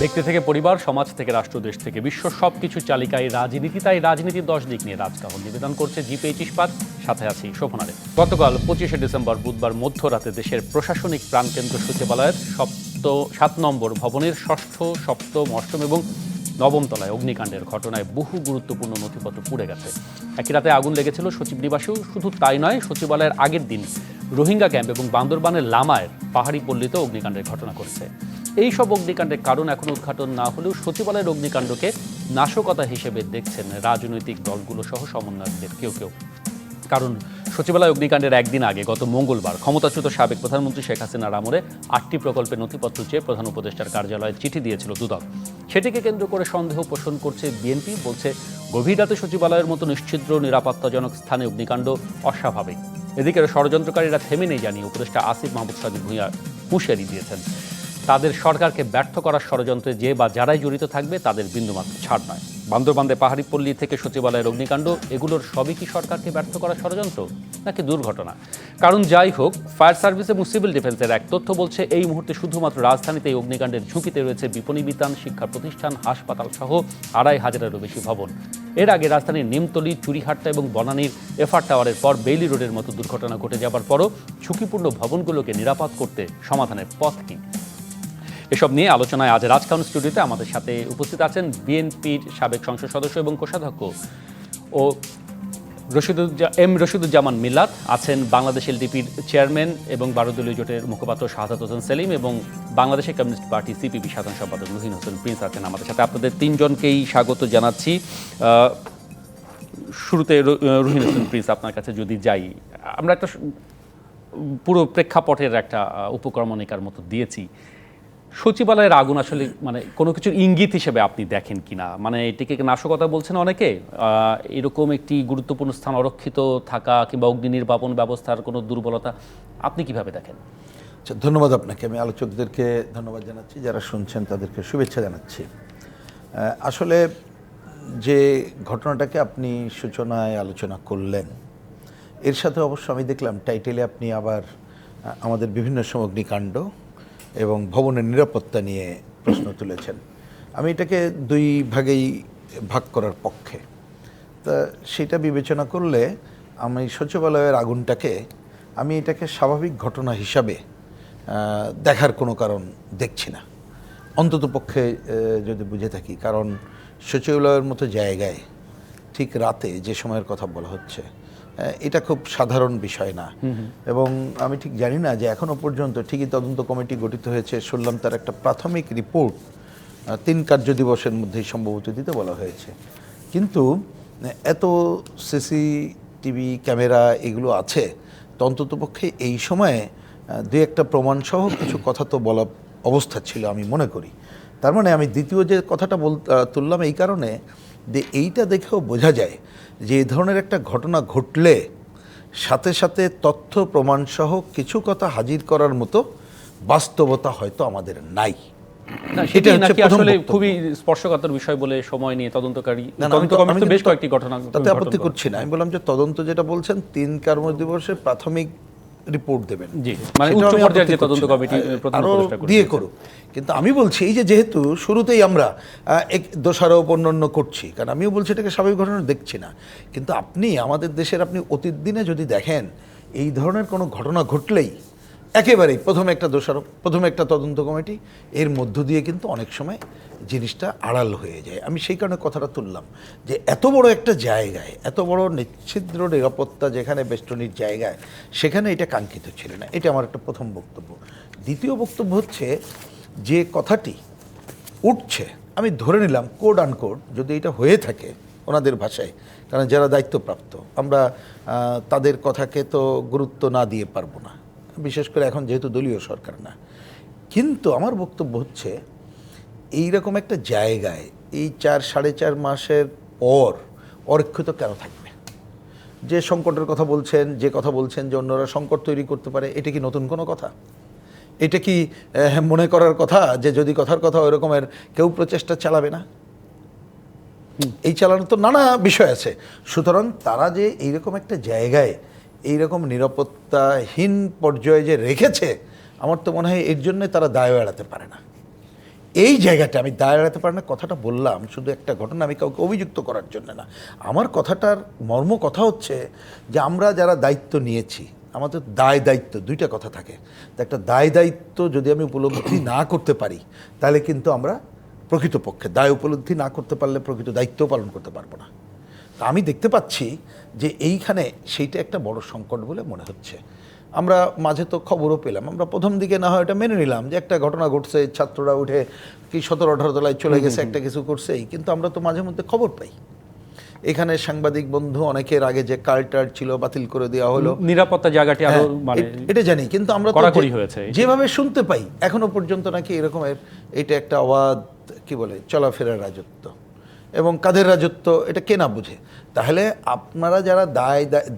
ব্যক্তি থেকে পরিবার, সমাজ থেকে রাষ্ট্র, দেশ থেকে বিশ্ব সবকিছু চালিকায় রাজনীতি। তাই রাজনীতির 10 দিক নিয়ে রাজকাহন নিবেদন করছে জি-25 ইস্পাত। সাথে আছি শোভনারে। গতকাল 25শে ডিসেম্বর বুধবার মধ্যরাতে দেশের প্রশাসনিক প্রাণকেন্দ্র সচিবালয়ের 7 নম্বর ভবনের 6ষ্ঠ, 7ম, 8ম এবং 9ম তলায় অগ্নিকাণ্ডের ঘটনায় বহু গুরুত্বপূর্ণ নথিপত্র পুড়ে গেছে। একই রাতে আগুন লেগেছিল সচিব নিবাসেও। শুধু তাই নয়, সচিবালয়ের আগের দিন রোহিঙ্গা ক্যাম্প এবং বান্দরবানের লামায় পাহাড়ি পল্লীতেও অগ্নিকাণ্ডের ঘটনা ঘটছে। এই সব অগ্নিকাণ্ডের কারণ এখনো উদ্ঘাটন না হলেও সচিবালয়ের অগ্নিকাণ্ডকে নাশকতা হিসেবে দেখছেন রাজনৈতিক দলগুলো সহ সমন্বয়কদের কেউ কেউ। কারণ সচিবালয় অগ্নিকাণ্ডের একদিন আগে গত মঙ্গলবার ক্ষমতাচ্যুত সাবেক প্রধানমন্ত্রী শেখ হাসিনার আমলে 8টি প্রকল্পের নথিপত্র চেয়ে প্রধান উপদেষ্টার কার্যালয়ে চিঠি দিয়েছিল দুদক। সেটিকে কেন্দ্র করে সন্দেহ পোষণ করছে বিএনপি। বলছে, গভীর রাতে সচিবালয়ের মতো নিশ্ছিদ্র, নিরাপত্তাজনক স্থানে অগ্নিকাণ্ড অস্বাভাবিক। এদিকে ষড়যন্ত্রকারীরা থেমে নেই জানিয়ে উপদেষ্টা আসিফ মাহমুদ সজীব ভূঁইয়া হুঁশিয়ারি দিয়েছেন, তাদের সরকারকে ব্যর্থ করার ষড়যন্ত্রে যে বা যারাই জড়িত থাকবে তাদের বিন্দুমাত্র ছাড় নয়। বান্দরবান্দে পাহাড়ি পল্লী থেকে সচিবালয়ের অগ্নিকাণ্ড, এগুলোর সবই কি সরকারকে ব্যর্থ করার ষড়যন্ত্র নাকি দুর্ঘটনা? কারণ যাই হোক, ফায়ার সার্ভিস এবং সিভিল ডিফেন্সের এক তথ্য বলছে এই মুহূর্তে শুধুমাত্র রাজধানীতে এই অগ্নিকাণ্ডের ঝুঁকিতে রয়েছে বিপণী বিতান, শিক্ষা প্রতিষ্ঠান, হাসপাতাল সহ 2,500-এরও বেশি ভবন। এর আগে রাজধানীর নিমতলী, চুরিহাট্টা এবং বনানীর এফআর টাওয়ারের পর বেইলি রোডের মতো দুর্ঘটনা ঘটে যাবার পরও ঝুঁকিপূর্ণ ভবনগুলোকে নিরাপদ করতে সমাধানের পথ কি? এসব নিয়ে আলোচনায় আজ রাজকাহন স্টুডিওতে আমাদের সাথে উপস্থিত আছেন বিএনপির সাবেক সংসদ সদস্য এবং কোষাধ্যক্ষ ও রশিদুজ্জামান মিল্লাত, আছেন বাংলাদেশ এলডিপির চেয়ারম্যান এবং 12 দলীয় জোটের মুখপাত্র শাহাদাত হোসেন সেলিম, এবং বাংলাদেশের কমিউনিস্ট পার্টি সিপিবি সাধারণ সম্পাদক রুহিন হোসেন প্রিন্স আছেন আমাদের সাথে। আপনাদের তিনজনকেই স্বাগত জানাচ্ছি। শুরুতে রুহিন হোসেন প্রিন্স, আপনার কাছে যদি যাই, আমরা একটা পুরো প্রেক্ষাপটের একটা উপক্রমণিকার মতো দিয়েছি। সচিবালয়ের আগুন আসলে মানে কোনো কিছুর ইঙ্গিত হিসেবে আপনি দেখেন কিনা? মানে এটিকে নাশকতা বলছেন অনেকে, এরকম একটি গুরুত্বপূর্ণ স্থান অরক্ষিত থাকা কিংবা অগ্নি নির্বাপন ব্যবস্থার কোনো দুর্বলতা, আপনি কিভাবে দেখেন? আচ্ছা, ধন্যবাদ আপনাকে। আমি আলোচকদেরকে ধন্যবাদ জানাচ্ছি, যারা শুনছেন তাদেরকে শুভেচ্ছা জানাচ্ছি। আসলে যে ঘটনাটাকে আপনি সূচনায় আলোচনা করলেন, এর সাথে অবশ্য আমি দেখলাম টাইটেলে আপনি আবার আমাদের বিভিন্ন সময় অগ্নিকাণ্ড এবং ভবনের নিরাপত্তা নিয়ে প্রশ্ন তুলেছেন। আমি এটাকে দুই ভাগেই ভাগ করার পক্ষে। তা সেটা বিবেচনা করলে আমি সচিবালয়ের আগুনটাকে আমি এটাকে স্বাভাবিক ঘটনা হিসাবে দেখার কোনো কারণ দেখছি না, অন্তত পক্ষে যদি বুঝে থাকি। কারণ সচিবালয়ের মতো জায়গায় ঠিক রাতে যে সময়ের কথা বলা হচ্ছে, এটা খুব সাধারণ বিষয় না। এবং আমি ঠিক জানি না যে এখনো পর্যন্ত ঠিকই তদন্ত কমিটি গঠিত হয়েছে, শুনলাম তার একটা প্রাথমিক রিপোর্ট 3 কার্যদিবসের মধ্যেই সম্ভবত দিতে বলা হয়েছে। কিন্তু এত সিসিটিভি ক্যামেরা এগুলো আছে, তো অন্ততপক্ষে এই সময়ে 2-1টা প্রমাণসহ কিছু কথা তো বলা অবস্থা ছিল আমি মনে করি। তার মানে আমি দ্বিতীয় যে কথাটা তুললাম এই কারণে যে এইটা দেখেও বোঝা যায় যে এই ধরনের একটা ঘটনা ঘটলে সাথে সাথে তথ্য প্রমাণসহ কিছু কথা হাজির করার মতো বাস্তবতা হয়তো আমাদের নাই। এটা আসলে খুবই স্পর্শকাতর বিষয় বলে সময় নিয়ে তদন্তকারী বেশ কয়েকটি ঘটনা, তাতে আপত্তি করছি না। আমি বললাম যে তদন্ত যেটা বলছেন 3 কর্মদিবসে প্রাথমিক রিপোর্ট দেবেন, জি, মানে উচ্চ পর্যায়ের যে তদন্ত কমিটি দিয়ে করুক। কিন্তু আমি বলছি এই যে যেহেতু শুরুতেই আমরা এক দোষারোপ অন্যান্য করছি, কারণ আমিও বলছি এটাকে স্বাভাবিক ঘটনা দেখছি না। কিন্তু আপনি আমাদের দেশের আপনি অতীত দিনে যদি দেখেন, এই ধরনের কোনো ঘটনা ঘটলেই একেবারেই প্রথমে একটা দোষারোপ, প্রথমে একটা তদন্ত কমিটি, এর মধ্য দিয়ে কিন্তু অনেক সময় জিনিসটা আড়াল হয়ে যায়। আমি সেই কারণে কথাটা তুললাম যে এত বড় একটা জায়গায়, এত বড় নিচ্ছিদ্র নিরাপত্তা যেখানে বেষ্টনীর জায়গায়, সেখানে এটা কাঙ্ক্ষিত ছিল না। এটা আমার একটা প্রথম বক্তব্য। দ্বিতীয় বক্তব্য হচ্ছে যে কথাটি উঠছে, আমি ধরে নিলাম কোড আনকোড যদি এটা হয়ে থাকে ওনাদের ভাষায়, কারণ যারা দায়িত্বপ্রাপ্ত আমরা তাদের কথাকে তো গুরুত্ব না দিয়ে পারবো না, বিশেষ করে এখন যেহেতু দলীয় সরকার না। কিন্তু আমার বক্তব্য হচ্ছে এইরকম একটা জায়গায় এই 4-4.5 মাসের পর অরক্ষিত কেন থাকবে? যে সংকটের কথা বলছেন, যে কথা বলছেন যে অন্যরা সংকট তৈরি করতে পারে, এটা কি নতুন কোনো কথা? এটা কি মনে করার কথা যে যদি কথার কথা ওই রকমের কেউ প্রচেষ্টা চালাবে না? এই চালানোর তো নানা বিষয় আছে। সুতরাং তারা যে এইরকম একটা জায়গায় এইরকম নিরাপত্তাহীন পর্যায়ে যে রেখেছে, আমার তো মনে হয় এর জন্যে তারা দায় এড়াতে পারে না। এই জায়গাটা আমি দায় এড়াতে পারি না, কথাটা বললাম শুধু একটা ঘটনা, আমি কাউকে অভিযুক্ত করার জন্য না। আমার কথাটার মর্ম কথা হচ্ছে যে আমরা যারা দায়িত্ব নিয়েছি, আমাদের দায় দায়িত্ব দুইটা কথা থাকে। তো একটা দায় দায়িত্ব যদি আমি উপলব্ধি না করতে পারি, তাহলে কিন্তু আমরা প্রকৃতপক্ষে দায় উপলব্ধি না করতে পারলে প্রকৃত দায়িত্ব পালন করতে পারবো না। তা আমি দেখতে পাচ্ছি যে এইখানে সেইটা একটা বড় সংকট বলে মনে হচ্ছে। আমরা মাঝে তো খবরও পেলাম, আমরা প্রথম দিকে না হয় এটা মেনে নিলাম যে একটা ঘটনা ঘটছে, ছাত্ররা উঠে কি 17-18 তলায় চলে গেছে, একটা কিছু করছেই, কিন্তু আমরা তো মাঝে মধ্যে খবর পাই এখানে সাংবাদিক বন্ধু অনেকের আগে যে কার্টার ছিল বাতিল করে দেওয়া হলো, নিরাপত্তা জায়গাটি আরো মানে এটা জানি, কিন্তু আমরা তো কড়াকড়ি হয়েছে। যেভাবে শুনতে পাই এখনো পর্যন্ত নাকি এরকমের এটা একটা অবাধ কি বলে চলাফেরার রাজত্ব, এবং কাদের রাজত্ব এটা কে না বুঝে। তাহলে আপনারা যারা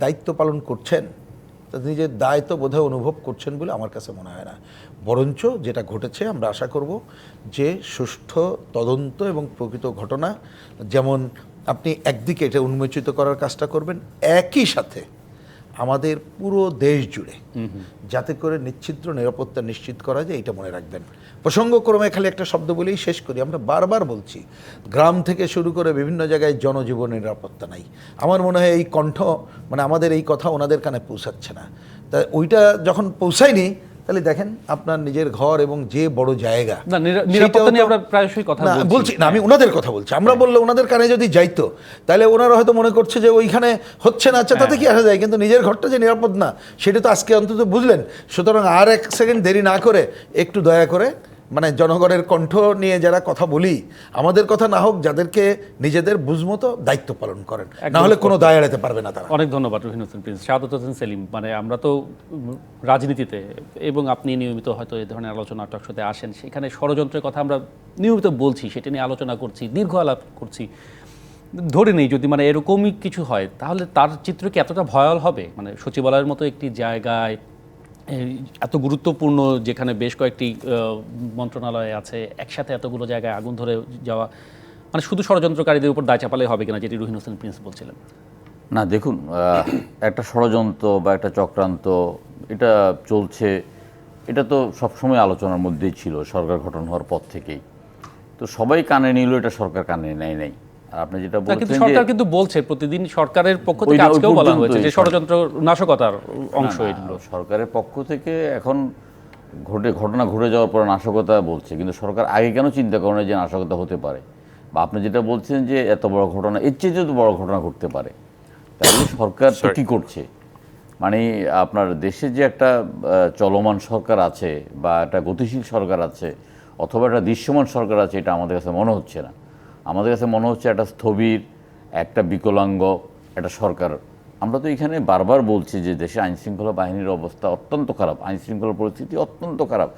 দায়িত্ব পালন করছেন, নিজের দায়িত্ব বোধহয় অনুভব করছেন বলে আমার কাছে মনে হয় না। বরঞ্চ যেটা ঘটেছে আমরা আশা করব যে সুষ্ঠু তদন্ত এবং প্রকৃত ঘটনা, যেমন আপনি একদিকে এটা উন্মোচিত করার কাজটা করবেন, একই সাথে আমাদের পুরো দেশ জুড়ে যাতে করে নিশ্চিদ্র নিরাপত্তা নিশ্চিত করা যায়, এটা মনে রাখবেন। প্রসঙ্গক্রমে খালি একটা শব্দ বলেই শেষ করি, আমরা বারবার বলছি গ্রাম থেকে শুরু করে বিভিন্ন জায়গায় জনজীবনের নিরাপত্তা নাই। আমার মনে হয় এই কণ্ঠ মানে আমাদের এই কথা ওনাদের কানে পৌঁছাচ্ছে না। তা ওইটা যখন পৌঁছায়নি, তাহলে দেখেন আপনার নিজের ঘর এবং যে বড় জায়গা, না নিরাপত্তা নিয়ে আমরা প্রায়শই কথা বলছি না, আমি ওনাদের কথা বলছি। আমরা বললে ওনাদের কানে যদি যাইতো, তাহলে ওনারা হয়তো মনে করছে যে ওইখানে হচ্ছে না, আচ্ছা তাতে কি আসা যায়, কিন্তু নিজের ঘরটা যে নিরাপদ না সেটা তো আজকে অন্তত বুঝলেন। সুতরাং আর এক সেকেন্ড দেরি না করে একটু দয়া করে মানে জনগণের কণ্ঠ নিয়ে যারা কথা বলি, আমাদের কথা না হোক, যাদেরকে নিজেদের বুঝমতো দায়িত্ব পালন করেন, না হলে কোনো দায় এড়াতে পারবে না তারা। অনেক ধন্যবাদ রহিন হোসেন প্রিন্স। শাহাদাত হোসেন সেলিম, মানে আমরা তো রাজনীতিতে এবং আপনি নিয়মিত হয়তো এই ধরনের আলোচনা টকশোতে আসেন, সেখানে ষড়যন্ত্রের কথা আমরা নিয়মিত বলছি, সেটা নিয়ে আলোচনা করছি, দীর্ঘ আলাপ করছি। ধরে নেই যদি মানে এরকমই কিছু হয়, তাহলে তার চিত্র কি এতটা ভয়াল হবে? মানে সচিবালয়ের মতো একটি জায়গায় এত গুরুত্বপূর্ণ, যেখানে বেশ কয়েকটি মন্ত্রণালয় আছে, একসাথে এতগুলো জায়গায় আগুন ধরে যাওয়া, মানে শুধু ষড়যন্ত্রকারীদের উপর দায় চাপালে হবে কিনা, যেটি রহিন হোসেন প্রিন্স বলছিলেন। না দেখুন, একটা ষড়যন্ত্র বা একটা চক্রান্ত এটা চলছে, এটা তো সবসময় আলোচনার মধ্যেই ছিল সরকার গঠন হওয়ার পর থেকেই। তো সবাই কানে নিল, এটা সরকার কানে নেয় নাই। আর আপনি যেটা বলছেন, সরকার কিন্তু বলছে প্রতিদিন, সরকারের পক্ষ থেকে আজকেও বলা হয়েছে যে ষড়যন্ত্র নাশকতার অংশ এগুলো। সরকারের পক্ষ থেকে এখন ঘটনা ঘটে যাওয়ার পর নাশকতা বলছে, কিন্তু সরকার আগে কেন চিন্তা করে না যে নাশকতা হতে পারে? বা আপনি যেটা বলছেন যে এত বড় ঘটনা, এর চেয়ে তো বড় ঘটনা ঘটতে পারে, তাহলে সরকার তো কী করছে? মানে আপনার দেশে যে একটা চলমান সরকার আছে বা একটা গতিশীল সরকার আছে অথবা একটা দৃশ্যমান সরকার আছে, এটা আমাদের কাছে মনে হচ্ছে না। আমাদের কাছে মনে হচ্ছে একটা স্থবির, একটা বিকলাঙ্গ একটা সরকার। আমরা তো এখানে বারবার বলছি যে দেশে আইনশৃঙ্খলা বাহিনীর অবস্থা অত্যন্ত খারাপ, আইনশৃঙ্খলা পরিস্থিতি অত্যন্ত খারাপ।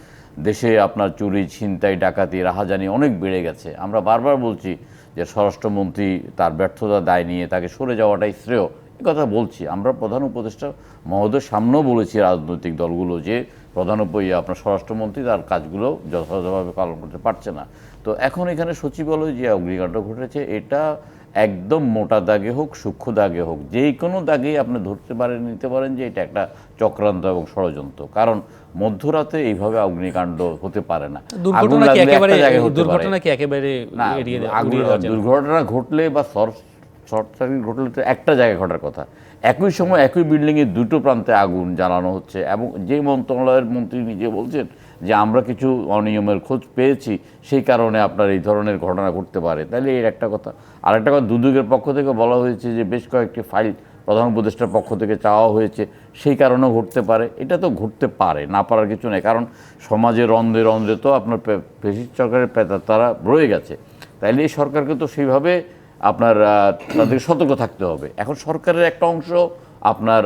দেশে আপনার চুরি, ছিনতাই, ডাকাতি, রাহাজানি অনেক বেড়ে গেছে। আমরা বারবার বলছি যে স্বরাষ্ট্রমন্ত্রী তার ব্যর্থতা দায় নিয়ে তাকে সরে যাওয়াটাই শ্রেয়, এ কথা বলছি। আমরা প্রধান উপদেষ্টা মহোদয়ের সামনেও বলেছি রাজনৈতিক দলগুলো যে আপনার স্বরাষ্ট্রমন্ত্রী তার কাজগুলো যথাযথভাবে পালন করতে পারছে না। তো এখন এখানে সচিবালয় যে অগ্নিকাণ্ড ঘটেছে, এটা একদম মোটা দাগে হোক সূক্ষ্ম দাগে হোক, যে কোনো দাগেই আপনি নিতে পারেন যে এটা একটা চক্রান্ত এবং ষড়যন্ত্র। কারণ মধ্যরাতে এইভাবে অগ্নিকাণ্ড হতে পারে না। দুর্ঘটনা ঘটলে বা শর্ট সার্কিট ঘটলে তো একটা জায়গায় ঘটার কথা। একই সময় একই বিল্ডিংয়ের দুটো প্রান্তে আগুন জ্বালানো হচ্ছে, এবং যে মন্ত্রণালয়ের মন্ত্রী নিজে বলছেন যে আমরা কিছু অনিয়মের খোঁজ পেয়েছি, সেই কারণে আপনার এই ধরনের ঘটনা ঘটতে পারে, তাহলে এর একটা কথা। আরেকটা কথা, দুদকের পক্ষ থেকে বলা হয়েছে যে বেশ কয়েকটি ফাইল প্রধান উপদেষ্টার পক্ষ থেকে চাওয়া হয়েছে, সেই কারণেও ঘটতে পারে। এটা তো ঘটতে পারে, না পারার কিছু নেই। কারণ সমাজের রন্ধ্রে রন্ধ্রে তো আপনার ফ্যাসিস্ট সরকারের তারা রয়ে গেছে, তাইলে এই সরকারকে তো সেইভাবে আপনার তাদেরকে সতর্ক থাকতে হবে। এখন সরকারের একটা অংশ আপনার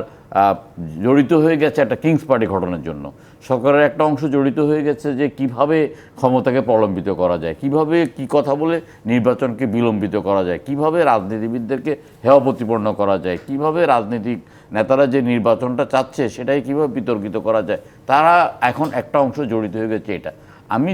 জড়িত হয়ে গেছে একটা কিংস পার্টি ঘটনার জন্য। সরকারের একটা অংশ জড়িত হয়ে গেছে যে কিভাবে ক্ষমতাকে প্রলম্বিত করা যায়, কিভাবে কি কথা বলে নির্বাচনকে বিলম্বিত করা যায়, কিভাবে রাজনীতিবিদদেরকে হেয় প্রতিপন্ন করা যায়, কিভাবে রাজনৈতিক নেতারা যে নির্বাচনটা চাচ্ছে সেটাই কিভাবে বিতর্কিত করা যায়, তারা এখন একটা অংশ জড়িত হয়ে গেছে এটা। আমি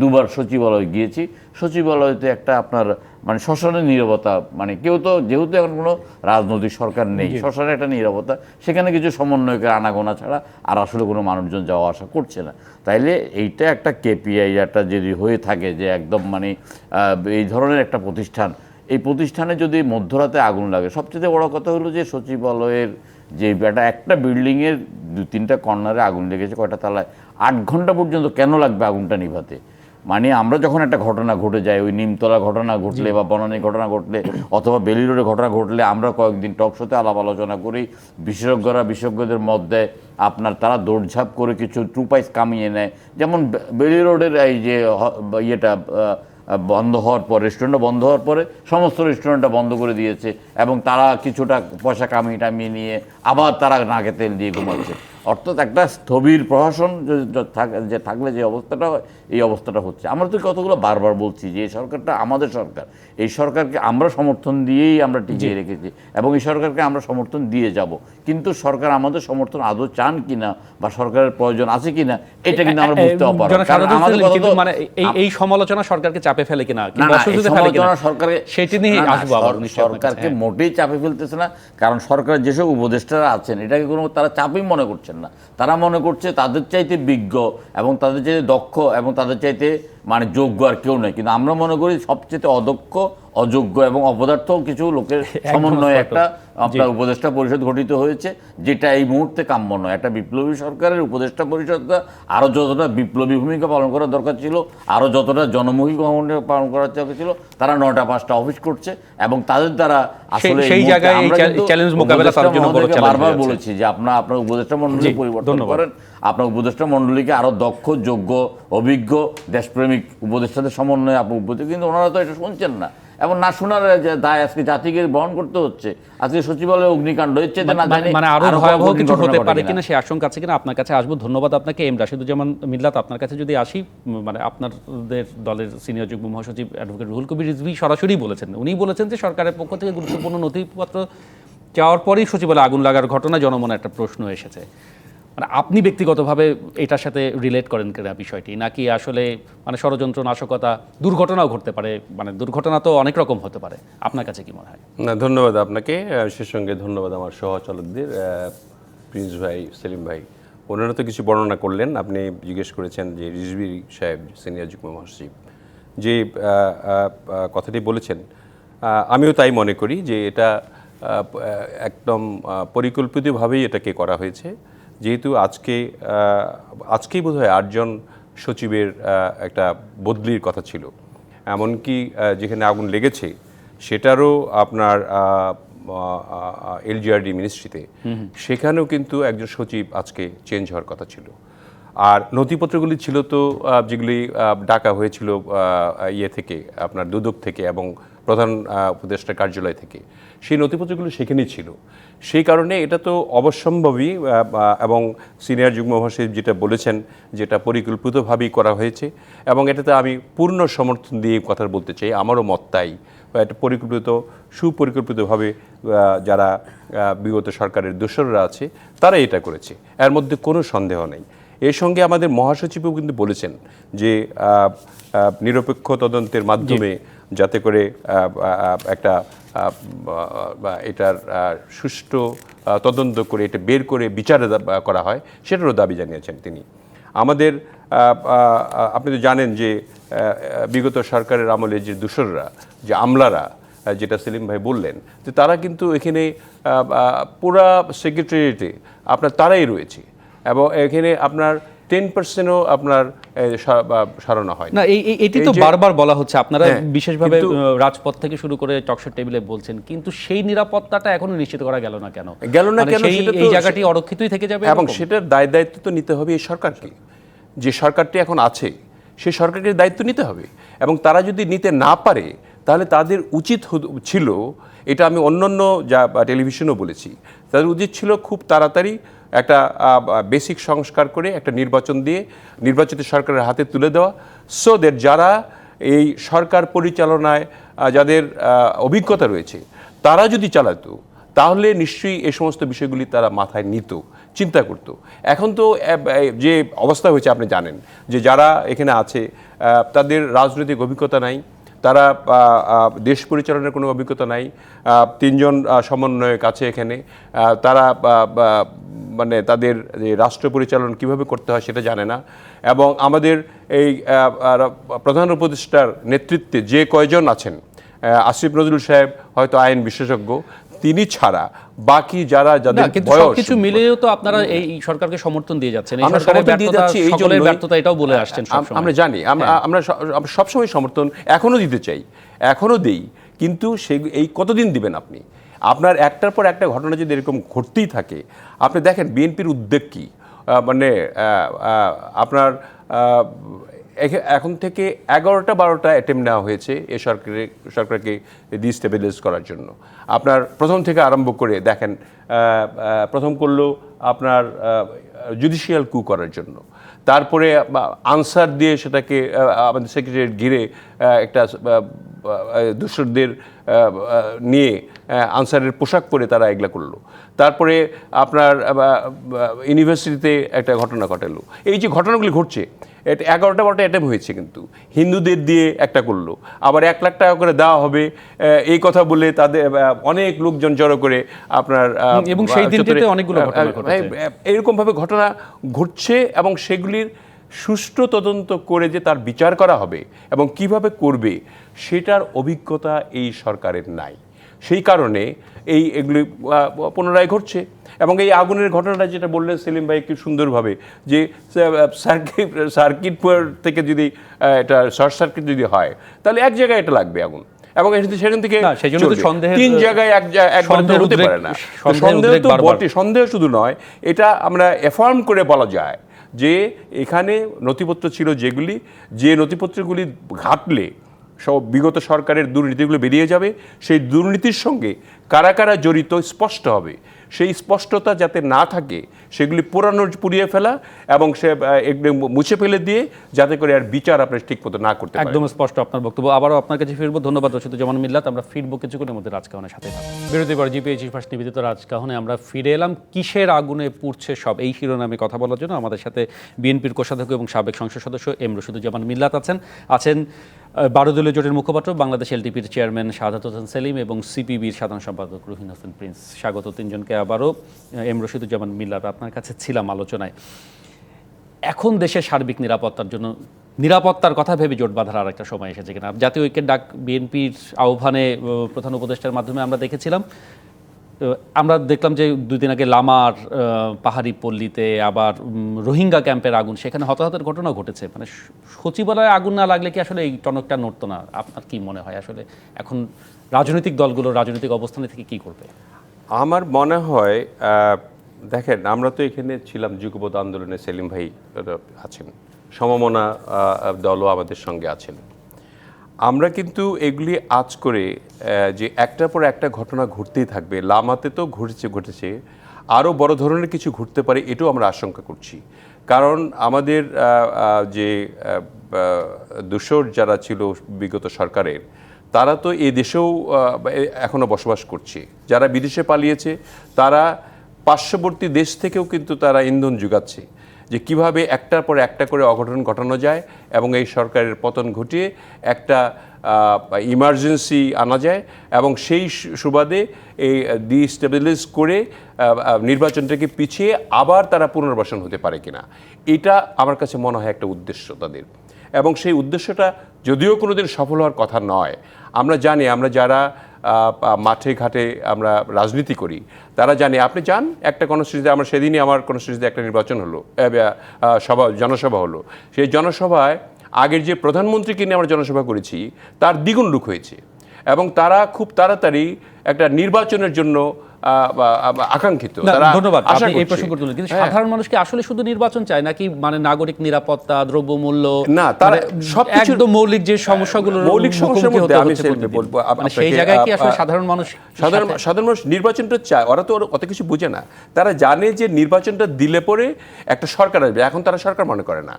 দুবার সচিবালয় গিয়েছি। সচিবালয়তে একটা আপনার মানে শ্মশানের নীরবতা, মানে কেউ তো যেহেতু এখন কোনো রাজনৈতিক সরকার নেই, শ্মশানের একটা নীরবতা, সেখানে কিছু সমন্বয়কের আনাগোনা ছাড়া আর আসলে কোনো মানুষজন যাওয়া আসা করছে না। তাইলে এইটা একটা কেপিআই একটা যদি হয়ে থাকে যে একদম মানে এই ধরনের একটা প্রতিষ্ঠান, এই প্রতিষ্ঠানে যদি মধ্যরাতে আগুন লাগে, সবচেয়ে বড় কথা হলো যে সচিবালয়ের যে একটা বিল্ডিংয়ের 2-3টা কর্নারে আগুন লেগেছে, কয়টা তালায়, 8 ঘন্টা পর্যন্ত কেন লাগবে আগুনটা নিভাতে? মানে আমরা যখন একটা ঘটনা ঘটে যায়, ওই নিমতলা ঘটনা ঘটলে বা বনানী ঘটনা ঘটলে অথবা বেলি রোডে ঘটনা ঘটলে আমরা কয়েকদিন টক শোতে আলাপ আলোচনা করি, বিশেষজ্ঞদের মধ্যে আপনার তারা দৌড়ঝাঁপ করে কিছু ট্রুপাইস কামিয়ে নেয়। যেমন বেলি রোডের এই যে ইয়েটা বন্ধ হওয়ার পর, রেস্টুরেন্টটা বন্ধ হওয়ার পরে সমস্ত রেস্টুরেন্টটা বন্ধ করে দিয়েছে এবং তারা কিছুটা পয়সা কামিয়ে টামিয়ে নিয়ে আবার তারা নাকে তেল দিয়ে ঘুমাচ্ছে। অর্থাৎ একটা স্থবির প্রশাসন যে থাকলে যে অবস্থাটা হয়, এই অবস্থাটা হচ্ছে। আমরা তো কতগুলো বারবার বলছি যে এই সরকারটা আমাদের সরকার, এই সরকারকে আমরা সমর্থন দিয়েই আমরা টিকিয়ে রেখেছি এবং এই সরকারকে আমরা সমর্থন দিয়ে যাব। কিন্তু সরকার আমাদের সমর্থন আদৌ চান কিনা বা সরকারের প্রয়োজন আছে কিনা, এটা কিন্তু আমরা বুঝতে পারবো। মানে এই সমালোচনা সরকারকে চাপে ফেলে কিনা, সেটি নিয়ে সরকারকে মোটেই চাপে ফেলতেছে না, কারণ সরকারের যেসব উপদেষ্টারা আছেন এটাকে কোনো তারা চাপই মনে করছেন না। তারা মনে করছে তাদের চাইতে বিজ্ঞ এবং তাদের চাইতে দক্ষ এবং তাদের চাইতে মানে যোগ্য আর কেউ নেই। কিন্তু আমরা মনে করি সবচেয়ে অদক্ষ, অযোগ্য এবং অপদার্থ কিছু লোকের সমন্বয়ে একটা আপনার উপদেষ্টা পরিষদ গঠিত হয়েছে, যেটা এই মুহূর্তে কাম্য নয়। একটা বিপ্লবী সরকারের উপদেষ্টা পরিষদটা আরও যতটা বিপ্লবী ভূমিকা পালন করার দরকার ছিল, আরও যতটা জনমুখী ভূমিকা পালন করার দরকার ছিল, তারা 9টা-5টা অফিস করছে এবং তাদের দ্বারা আসলে সেই জায়গায় চ্যালেঞ্জ মোকাবেলা করার জন্য বারবার বলেছি যে আপনার উপদেষ্টা মণ্ডলী পরিবর্তন করেন, আপনার উপদেষ্টা মণ্ডলীকে আরও দক্ষ, যোগ্য, অভিজ্ঞ, দেশপ্রেমিক উপদেষ্টাদের সমন্বয়ে আপনি উপদেষ্টা, কিন্তু ওনারা তো এটা শুনছেন না এবং না শোনার যে দায় আজকে জাতিকে বহন করতে হচ্ছে। আজকে সচিবালয়ে অগ্নিকাণ্ড হচ্ছে, মানে আরো ভয়াবহ কিছু হতে পারে কিনা সেই আশঙ্কা আছে কিনা। আপনার কাছে আসবো, ধন্যবাদ আপনাকে। এম রাশিদুজ্জামান মিল্লাত, আপনার কাছে যদি আসি, মানে আপনাদের দলের সিনিয়র যুগ্ম মহাসচিব অ্যাডভোকেট রুহুল কবির রিজভী সরাসরি বলেছেন, উনি বলেছেন যে সরকারের পক্ষ থেকে গুরুত্বপূর্ণ নথিপত্র চাওয়ার পরেই সচিবালয়ে আগুন লাগার ঘটনা জনমনে একটা প্রশ্ন এসেছে। মানে আপনি ব্যক্তিগতভাবে এটার সাথে রিলেট করেন কিনা বিষয়টি, নাকি আসলে মানে ষড়যন্ত্র, নাশকতা, দুর্ঘটনাও ঘটতে পারে? মানে দুর্ঘটনা তো অনেক রকম হতে পারে, আপনার কাছে কি মনে হয়? না, ধন্যবাদ আপনাকে। সে সঙ্গে ধন্যবাদ আমার সহচালকদের, প্রিন্স ভাই, সেলিম ভাই। ওনারা তো কিছু বর্ণনা করলেন। আপনি জিজ্ঞেস করেছেন যে রিজভী সাহেব, সিনিয়র যুগ্ম মহাসচিব, যে কথাটি বলেছেন, আমিও তাই মনে করি যে এটা একদম পরিকল্পিতভাবেই এটাকে করা হয়েছে। যেহেতু আজকেই বোধহয় 8 জন সচিবের একটা বদলির কথা ছিল, এমনকি যেখানে আগুন লেগেছে সেটারও আপনার এলজিআরডি মিনিস্ট্রিতে, সেখানেও কিন্তু একজন সচিব আজকে চেঞ্জ হওয়ার কথা ছিল। আর নথিপত্রগুলি ছিল তো যেগুলি ডাকা হয়েছিল ইয়ে থেকে, আপনার দুদক থেকে এবং প্রধান উপদেষ্টার কার্যালয় থেকে, সেই নথিপত্রগুলো সেখানেই ছিল। সেই কারণে এটা তো অবশ্যম্ভাবী এবং সিনিয়র যুগ্ম মহাসচিব যেটা বলেছেন, যেটা পরিকল্পিতভাবেই করা হয়েছে এবং এটাতে আমি পূর্ণ সমর্থন দিয়ে কথা বলতে চাই। আমারও মত তাই, এটা সুপরিকল্পিতভাবে যারা বিগত সরকারের দোসররা আছে তারা এটা করেছে, এর মধ্যে কোনো সন্দেহ নেই। এর সঙ্গে আমাদের মহাসচিবও কিন্তু বলেছেন যে নিরপেক্ষ তদন্তের মাধ্যমে যাতে করে একটা এটার সুষ্ঠু তদন্ত করে এটা বের করে বিচারে করা হয়, সেটারও দাবি জানিয়েছেন তিনি। আমাদের আপনি তো জানেন যে বিগত সরকারের আমলে যে দোসররা, যে আমলারা, যেটা সেলিম ভাই বললেন, যে তারা কিন্তু এখানে পুরা সেক্রেটারিয়েটে আপনার তারাই রয়েছে এবং এখানে আপনার 10%ও আপনার সারানো হয় না। এটি তো বারবার বলা হচ্ছে, আপনারা বিশেষভাবে রাজপথ থেকে শুরু করে টকশোর টেবিলে বলছেন, কিন্তু সেই নিরাপত্তাটা এখনো নিশ্চিত করা গেল না কেন? এই জায়গাটি অরক্ষিতই থেকে যাবে এবং সেটার দায়িত্ব তো নিতে হবে এই সরকারকে। যে সরকারটি এখন আছে সেই সরকারকে দায়িত্ব নিতে হবে এবং তারা যদি নিতে না পারে তাহলে তাদের উচিত ছিল, এটা আমি অন্যান্য যা টেলিভিশনও বলেছি, তাদের উচিত ছিল খুব তাড়াতাড়ি একটা বেসিক সংস্কার করে একটা নির্বাচন দিয়ে নির্বাচিত সরকারের হাতে তুলে দেওয়া, সো দ্যাট যারা এই সরকার পরিচালনায় যাদের অভিজ্ঞতা রয়েছে তারা যদি চালাতো তাহলে নিশ্চয়ই এই সমস্ত বিষয়গুলি তারা মাথায় নিত। চিন্তা করতো। এখন তো যে অবস্থা হয়েছে আপনি জানেন যে যারা এখানে আছে তাদের রাজনৈতিক অভিজ্ঞতা নাই, তারা দেশ পরিচালনার কোনো অভিজ্ঞতা নাই। তিনজন সমন্বয়ক আছে এখানে, তারা মানে তাদের যে রাষ্ট্র পরিচালনা কীভাবে করতে হয় সেটা জানে না। এবং আমাদের এই প্রধান উপদেষ্টার নেতৃত্বে যে কয়জন আছেন, আসিফ নজরুল সাহেব হয়তো আইন বিশেষজ্ঞ, তিনি ছাড়া বাকি যারা যাদের বয়স, কিছু মিলিয়েও তো আপনারা এই সরকারকে সমর্থন দিয়ে যাচ্ছেন। আমরা সমর্থন দিয়ে যাচ্ছি, এই সকলের ব্যর্থতা এটাও বলে আসছেন সবসময়। আমরা জানি, আমরা সবসময় সমর্থন এখনো দিতে চাই, এখনো দেই, কিন্তু এই কতদিন দিবেন আপনি? আপনার একটার পর একটা ঘটনা যদি এরকম ঘটতেই থাকে, আপনি দেখেন বিএনপির উদ্বেগ কী। মানে আপনার এখন থেকে 11টা-12টা অ্যাটেম্প নেওয়া হয়েছে এই সরকারকে ডিস্টেবিলাইজ করার জন্য। আপনার প্রথম থেকে আরম্ভ করে দেখেন, প্রথম করলো আপনার জুডিশিয়াল কু করার জন্য, তারপরে আনসার দিয়ে সেটাকে আমাদের সেক্রেটারিয়েট ঘিরে একটা দূষরদের নিয়ে আনসারের পোশাক পরে তারা এগুলা করলো। তারপরে আপনার ইউনিভার্সিটিতে একটা ঘটনা ঘটালো। এই যে ঘটনাগুলি ঘটছে, এটা 11টা-12টা অ্যাটেম্প হয়েছে, কিন্তু হিন্দুদের দিয়ে একটা করলো, আবার 1 লাখ টাকা করে দেওয়া হবে এই কথা বলে তাদের অনেক লোকজন জড়ো করে আপনার, এবং সেই দিনটিতে অনেকগুলো ঘটনা ঘটেছে। এরকমভাবে ঘটনা ঘটছে এবং সেগুলির সুষ্ঠু তদন্ত করে যে তার বিচার করা হবে এবং কিভাবে করবে সেটার অভিজ্ঞতা এই সরকারের নাই। সেই কারণে এগুলি পুনরায় ঘটছে। এবং এই আগুনের ঘটনাটা যেটা বললেন সেলিম ভাই খুব সুন্দরভাবে, যে সার্কিট থেকে যদি এটা শর্ট সার্কিট যদি হয় তাহলে এক জায়গায় এটা লাগবে আগুন, এবং সেখান থেকে 3 জায়গায় একবার হতে পারে না। সন্দেহ তো বটে, সন্দেহ শুধু নয়, এটা আমরা এফার্ম করে বলা যায় যে এখানে নথিপত্র ছিল যেগুলি, যে নথিপত্রগুলি ঘাটলে সব বিগত সরকারের দুর্নীতিগুলো বেরিয়ে যাবে, সেই দুর্নীতির সঙ্গে কারা কারা জড়িত স্পষ্ট হবে। সেই স্পষ্টতা যাতে না থাকে সেগুলি পুড়িয়ে ফেলা এবং সে একদম মুছে ফেলে দিয়ে, যাতে করে আর বিচার আপনি ঠিকমতো না করতে পারেন। একদম স্পষ্ট আপনার বক্তব্য। আবারও আপনার কাছে ফিরবো। ধন্যবাদ রশিদুজ্জামান মিল্লাত। আমরা ফিরবো কিছুক্ষণের মধ্যে রাজকাহনের সাথে। বিরতির পর জিপিএ চিফ ফার্স্ট নিবেদিত রাজকাহনে আমরা ফিরে এলাম। কিসের আগুনে পুড়ছে সব, এই শিরোনামে কথা বলার জন্য আমাদের সাথে বিএনপির কোষাধ্যক্ষ এবং সাবেক সংসদ সদস্য এম রশিদুজ্জামান মিল্লাত আছেন 12 দলীয় জোটের মুখপাত্র, বাংলাদেশ এলটিপির চেয়ারম্যান শাহাদাত হোসেন সেলিম এবং সিপিবির সাধারণ সম্পাদক রুহিন হোসেন প্রিন্স। স্বাগত তিনজনকে আবারও। এম রশিদুজ্জামান মিল্লাত, আপনার কাছে ছিলাম আলোচনায়। এখন দেশের সার্বিক নিরাপত্তার জন্য, নিরাপত্তার কথা ভেবে জোট বাঁধার আর একটা সময় এসেছে কিনা? জাতীয় ঐক্যের ডাক বিএনপির আহ্বানে প্রধান উপদেষ্টার মাধ্যমে আমরা দেখেছিলাম। আমরা দেখলাম যে 2 দিন আগে লামার পাহাড়ি পল্লীতে আবার রোহিঙ্গা ক্যাম্পের আগুন, সেখানে হতাহতের ঘটনা ঘটেছে। মানে সচিবালয়ে আগুন না লাগলে কি আসলে এই টনকটা নড়তো না? আপনার কি মনে হয় আসলে এখন রাজনৈতিক দলগুলো রাজনৈতিক অবস্থানে থেকে কি করবে? আমার মনে হয়, দেখেন আমরা তো এখানে ছিলাম যুগপৎ আন্দোলনে, সেলিম ভাই আছেন, সমমনা দলও আমাদের সঙ্গে আছেন। আমরা কিন্তু এগুলি আজ করে যে একটার পর একটা ঘটনা ঘটতেই থাকবে, লামাতে তো ঘটেছে, আরও বড় ধরনের কিছু ঘটতে পারে, এটাও আমরা আশঙ্কা করছি। কারণ আমাদের যে দূষর যারা ছিল বিগত সরকারের, তারা তো এই দেশেও এখনও বসবাস করছে। যারা বিদেশে পালিয়েছে তারা পার্শ্ববর্তী দেশ থেকেও কিন্তু তারা ইন্ধন যোগাচ্ছে যে কিভাবে একটার পর একটা করে অঘটন ঘটানো যায় এবং এই সরকারের পতন ঘটিয়ে একটা ইমার্জেন্সি আনা যায় এবং সেই সুবাদে এই ডিস্টেবিলাইজ করে নির্বাচনটাকে পিছিয়ে আবার তারা পুনর্বাসন হতে পারে কিনা, এটা আমার কাছে মনে হয় একটা উদ্দেশ্য তাদের। এবং সেই উদ্দেশ্যটা যদিও কোনোদিন সফল হওয়ার কথা নয়, আমরা জানি, আমরা যারা মাঠে ঘাটে আমরা রাজনীতি করি তারা জানি, আপনি যান একটা কনস্টিটিউন্সিতে, আমার সেদিনই আমার কনস্টিটিউন্সিতে একটা নির্বাচন হলো, জনসভা হলো, সেই জনসভায় আগের যে প্রধানমন্ত্রীকে নিয়ে আমরা জনসভা করেছি তার দ্বিগুণ লোক হয়েছে এবং তারা খুব তাড়াতাড়ি একটা নির্বাচনের জন্য আকাঙ্ক্ষিত। ধন্যবাদ, আপনি এই প্রসঙ্গ তুললেন। কিন্তু সাধারণ মানুষ কি আসলে শুধু নির্বাচন চায় নাকি মানে নাগরিক নিরাপত্তা, দ্রব্যমূল্য, না তারা একদম মৌলিক যে সমস্যাগুলো, মৌলিক সমস্যার মধ্যে আমি বলবো সেই জায়গায় কি আসলে সাধারণ মানুষ নির্বাচনটা চায়? ওরা তো অত কিছু বুঝে না। তারা জানে যে নির্বাচনটা দিলে পরে একটা সরকার আসবে, এখন তারা সরকার মনে করে না,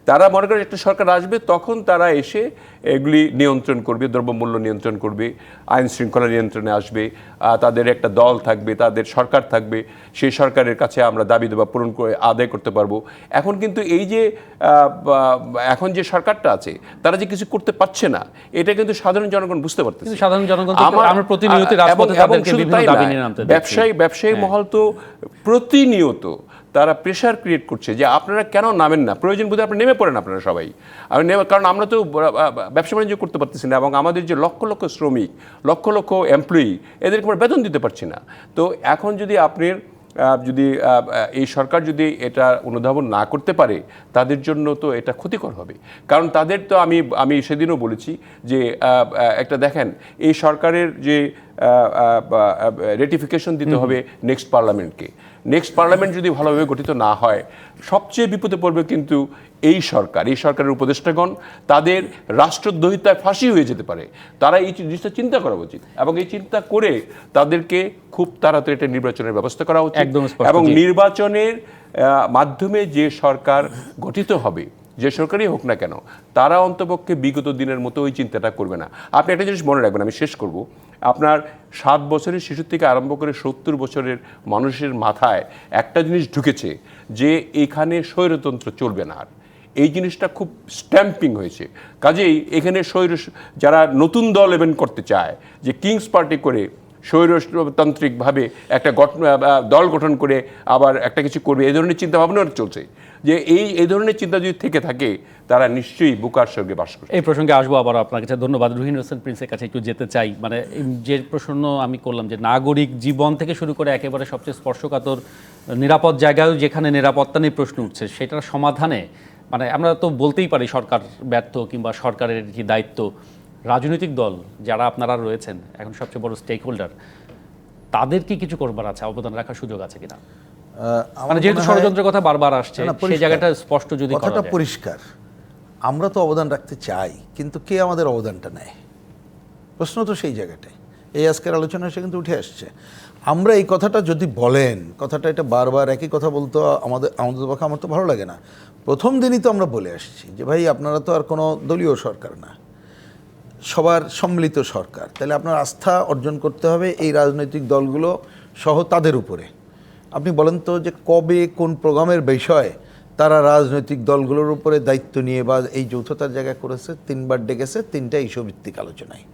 তারা মনে করে একটা সরকার আসবে তখন তারা এসে এগুলি নিয়ন্ত্রণ করবে, দ্রব্যমূল্য নিয়ন্ত্রণ করবে, আইন শৃঙ্খলা নিয়ন্ত্রণে আসবে, তাদের একটা দল থাকবে, থাকবে, তাদের সরকার থাকবে, সেই সরকারের কাছে আমরা দাবি দেওয়া পূরণ করে আদায় করতে পারবো। এখন কিন্তু এই যে এখন যে সরকারটা আছে তারা যে কিছু করতে পারছে না, এটা কিন্তু সাধারণ জনগণ বুঝতে পারতেছে। কিন্তু সাধারণ জনগণ তো আমরা প্রতিনিয়ত রাজপথে তাদেরকে বিভিন্ন দাবি নিয়ে নামতে দেখছি। ব্যবসায়ী মহল তো প্রতিনিয়ত তারা প্রেশার ক্রিয়েট করছে যে আপনারা কেন নামেন না, প্রয়োজন বোধে আপনি নেমে পড়েন আপনারা সবাই। কারণ আমরা তো ব্যবসা বাণিজ্য করতে পারতেছি না, এবং আমাদের যে লক্ষ লক্ষ শ্রমিক, লক্ষ লক্ষ এমপ্লয়ি, এদেরকে আমরা বেতন দিতে পারছি না। তো এখন যদি এই সরকার যদি এটা অনুধাবন না করতে পারে, তাদের জন্য তো এটা ক্ষতিকর হবে। কারণ তাদের তো আমি সেদিনও বলেছি যে একটা দেখেন, এই সরকারের যে রেটিফিকেশন দিতে হবে নেক্সট পার্লামেন্ট যদি ভালোভাবে গঠিত না হয়, সবচেয়ে বিপদে পড়বে কিন্তু এই সরকারের উপদেষ্টাগণ। তাদের রাষ্ট্রদ্রোহিতায় ফাঁসি হয়ে যেতে পারে। তারা এই জিনিসটা চিন্তা করা উচিত, এবং এই চিন্তা করে তাদেরকে খুব তাড়াতাড়ি একটা নির্বাচনের ব্যবস্থা করা উচিত। এবং নির্বাচনের মাধ্যমে যে সরকার গঠিত হবে, যে সরকারই হোক না কেন, তারা অন্তপক্ষে বিগত দিনের মতো ওই চিন্তাটা করবে না। আপনি একটা জিনিস মনে রাখবেন, আমি শেষ করব, আপনার 7 বছরের শিশু থেকে আরম্ভ করে 70 বছরের মানুষের মাথায় একটা জিনিস ঢুকেছে যে এখানে স্বৈরতন্ত্র চলবে না। আর এই জিনিসটা খুব স্ট্যাম্পিং হয়েছে। কাজেই এখানে যারা নতুন দল ইভেন্ট করতে চায়, যে কিংস পার্টি করে স্বৈরতান্ত্রিকভাবে একটা দল গঠন করে আবার একটা কিছু করবে, এই ধরনের চিন্তাভাবনা চলছে। যে এই ধরনের চিন্তা যদি থেকে থাকে, তারা নিশ্চয়ই বুকার স্বর্গে বাস করবে। এই প্রসঙ্গে আসবো আবার আপনার কাছে। ধন্যবাদ। রুহিন হোসেন প্রিন্সের কাছে একটু যেতে চাই। মানে যে প্রশ্ন আমি করলাম, যে নাগরিক জীবন থেকে শুরু করে একেবারে সবচেয়ে স্পর্শকাতর নিরাপদ জায়গায় যেখানে নিরাপত্তা নিয়ে প্রশ্ন উঠছে, সেটার সমাধানে মানে আমরা তো বলতেই পারি সরকার ব্যর্থ, কিংবা সরকারের যে দায়িত্ব, রাজনৈতিক দল যারা আপনারা রয়েছেন এখন সবচেয়ে বড় স্টেক হোল্ডার, তাদের কি কিছু করবার আছে, অবদান রাখার সুযোগ আছে কিনা? মানে যেহেতু ষড়যন্ত্রের কথা বারবার আসছে, সেই জায়গাটা স্পষ্ট যদি কথাটা পরিষ্কার, আমরা তো অবদান রাখতে চাই, কিন্তু কে আমাদের অবদানটা নেয়? প্রশ্ন তো সেই জায়গাটায়। এই আজকের আলোচনা সে কিন্তু উঠে আসছে। আমরা এই কথাটা যদি বলেন, কথাটা এটা বারবার একই কথা বলতে আমাদের পক্ষে আমার তো ভালো লাগে না। প্রথম দিনই তো আমরা বলে আসছি যে ভাই, আপনারা তো আর কোনো দলীয় সরকার না, সবার সম্মিলিত সরকার। তাহলে আপনার আস্থা অর্জন করতে হবে এই রাজনৈতিক দলগুলো সহ তাদের উপরে। আপনি বলেন তো যে কবে কোন প্রোগ্রামের বিষয়ে তারা রাজনৈতিক দলগুলোর উপরে দায়িত্ব নিয়ে বা এই যৌথতার জায়গায় করেছে? 3বার ডেকেছে, 3টা ইস্যু ভিত্তিক আলোচনায়।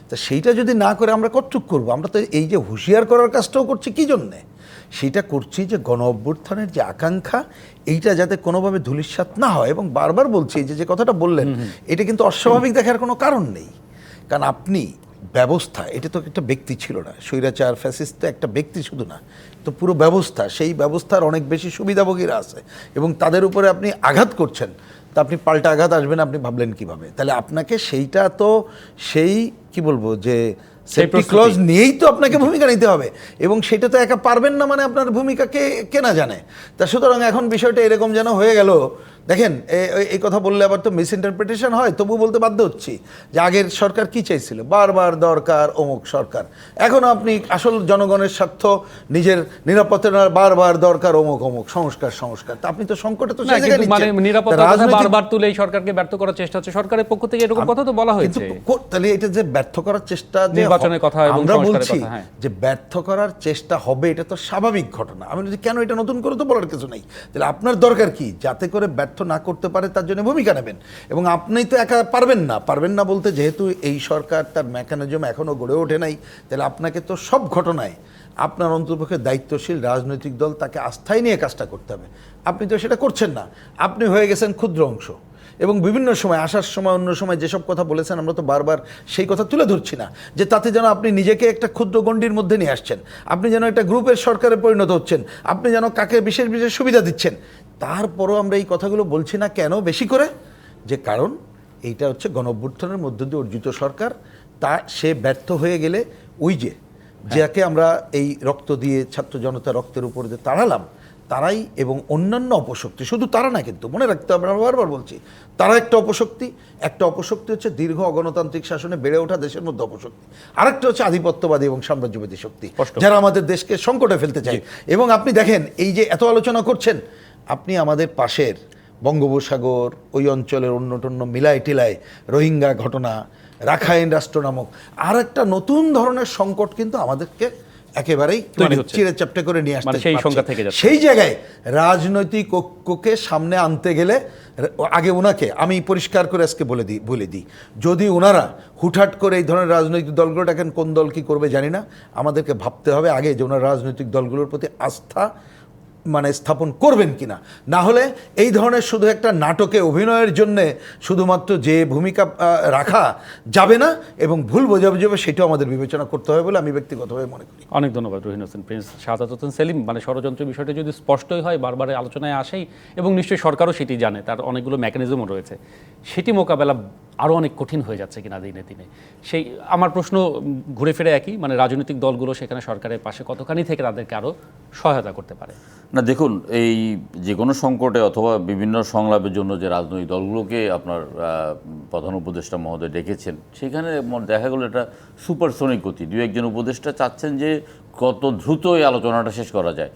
তা সেইটা যদি না করে আমরা কতটুক করবো? আমরা তো এই যে হুঁশিয়ার করার কাজটাও করছি কী জন্যে? সেইটা করছি যে গণ অভ্যুত্থানের যে আকাঙ্ক্ষা, এইটা যাতে কোনোভাবে ধূলিসাৎ না হয়। এবং বারবার বলছি যে কথাটা বললেন, এটা কিন্তু অস্বাভাবিক দেখার কোনো কারণ নেই। কারণ আপনি ব্যবস্থা, এটা তো একটা ব্যক্তি ছিল না, স্বৈরাচার ফ্যাসিস্ট তো একটা ব্যক্তি শুধু না, তো পুরো ব্যবস্থা, সেই ব্যবস্থার অনেক বেশি সুবিধাভোগীরা আছে, এবং তাদের উপরে আপনি আঘাত করছেন। তা আপনি পাল্টা আঘাত আসবেন, আপনি ভাবলেন কিভাবে? তাহলে আপনাকে সেইটা তো সেই কি বলবো যে সেফটি ক্লজ নিয়েই তো আপনাকে ভূমিকা নিতে হবে, এবং সেটা তো একা পারবেন না। মানে আপনার ভূমিকাকে কে না জানে? তা সুতরাং এখন বিষয়টা এরকম যেন হয়ে গেল। দেখেন, এই কথা বললে আবার তো মিস ইন্টারপ্রিটেশন হয়, তবু বলতে বাধ্য হচ্ছি যে আগের সরকার কি চাইছিল, বারবার দরকার অমুক সরকার। এখনও আপনি আসল জনগণের স্বার্থ, নিজের নিরাপত্তার বারবার দরকার অমুক অমুক সংস্কার। তা আপনি তো সংকটে তো মানে নিরাপত্তা বারবার তুলে এই সরকারকে ব্যর্থ করার চেষ্টা হচ্ছে সরকারের পক্ষ থেকে, এরকম কথা তো বলা হয়েছে। তাহলে এটা যে ব্যর্থ করার চেষ্টা, নির্বাচনের কথা আমরা বলছি যে ব্যর্থ করার চেষ্টা হবে, এটা তো স্বাভাবিক ঘটনা। আমি বলছি কেন, এটা নতুন করে তো বলার কিছু নেই। তাহলে আপনার দরকার কি? যাতে করে ব্যর্থ না করতে পারে তার জন্য ভূমিকা নেবেন। এবং আপনি তো একা পারবেন না বলতে, যেহেতু এই সরকার তার মেকানিজম এখনও গড়ে ওঠে নাই, তাহলে আপনাকে তো সব ঘটনায় আপনার অন্তর্পক্ষে দায়িত্বশীল রাজনৈতিক দল তাকে আস্থায় নিয়ে কাজটা করতে হবে। আপনি তো সেটা করছেন না, আপনি হয়ে গেছেন ক্ষুদ্র অংশ। এবং বিভিন্ন সময় আসার সময় অন্য সময় যেসব কথা বলেছেন, আমরা তো বারবার সেই কথা তুলে ধরছি না, যে তাতে যেন আপনি নিজেকে একটা ক্ষুদ্র গণ্ডির মধ্যে নিয়ে আসছেন, আপনি যেন একটা গ্রুপের সরকারে পরিণত হচ্ছেন, আপনি যেন কাকে বিশেষ বিশেষ সুবিধা দিচ্ছেন। তারপরও আমরা এই কথাগুলো বলছি না কেন বেশি করে? যে কারণ এইটা হচ্ছে গণঅভ্যুত্থানের মধ্য দিয়ে অর্জিত সরকার, তা সে ব্যর্থ হয়ে গেলে ওই যে যাকে আমরা এই রক্ত দিয়ে ছাত্র জনতা রক্তের উপর দিয়ে তাড়ালাম, তারাই এবং অন্যান্য অপশক্তি, শুধু তারা না কিন্তু, মনে রাখতে হবে, আমরা বারবার বলছি, তারা একটা অপশক্তি হচ্ছে দীর্ঘ অগণতান্ত্রিক শাসনে বেড়ে ওঠা দেশের মধ্যে অপশক্তি। আরেকটা হচ্ছে আধিপত্যবাদী এবং সাম্রাজ্যবাদী শক্তি, যারা আমাদের দেশকে সংকটে ফেলতে চায়। এবং আপনি দেখেন, এই যে এত আলোচনা করছেন, আপনি আমাদের পাশের বঙ্গোপসাগর, ওই অঞ্চলের অন্যটন্য মিলায় টিলায় রোহিঙ্গা ঘটনা, রাখাইন রাষ্ট্র নামক আর একটা নতুন ধরনের সংকট কিন্তু আমাদেরকে একেবারেই তৈরি হচ্ছে। চিড়ে চাপটে করে নিয়ে আসতে মানে সেই পারছে। সংখ্যা থেকে যাচ্ছে। সেই জায়গায় রাজনৈতিক ঐক্যকে সামনে আনতে গেলে আগে ওনাকে আমি পরিষ্কার করে আজকে বলে দিই যদি ওনারা হুটহাট করে এই ধরনের রাজনৈতিক দলগুলো ডাকেন, কোন দল কি করবে জানি না, আমাদেরকে ভাবতে হবে আগে যে ওনারা রাজনৈতিক দলগুলোর প্রতি আস্থা স্থাপন করবেন কিনা। না হলে এই ধরনের শুধু একটা নাটকে অভিনয়ের জন্য শুধুমাত্র যে ভূমিকা রাখা যাবে না এবং ভুল বোঝাবুঝি হবে সেটাও আমাদের বিবেচনা করতে হবে বলে আমি ব্যক্তিগতভাবে মনে করি। অনেক ধন্যবাদ রহিন হোসেন প্রিন্স। শাহাদাত হোসেন সেলিম, ষড়যন্ত্র বিষয়টা যদি স্পষ্টই হয়, বারবার আলোচনায় আসেই এবং নিশ্চয়ই সরকারও সেটি জানে, তার অনেকগুলো মেকানিজমও রয়েছে, সেটি মোকাবেলা আরও অনেক কঠিন হয়ে যাচ্ছে কিনা দিনে দিনে। সেই আমার প্রশ্ন ঘুরে ফিরে একই, রাজনৈতিক দলগুলো সেখানে সরকারের পাশে কতখানি থেকে তাদেরকে আরও সহায়তা করতে পারে। না দেখুন, এই যে কোনো সংকটে অথবা বিভিন্ন সংলাপের জন্য যে রাজনৈতিক দলগুলোকে আপনার প্রধান উপদেষ্টা মহোদয় ডেকেছেন, সেখানে দেখা গেল এটা সুপারসনিক গতি। দু একজন উপদেষ্টা চাচ্ছেন যে কত দ্রুত এই আলোচনাটা শেষ করা যায়।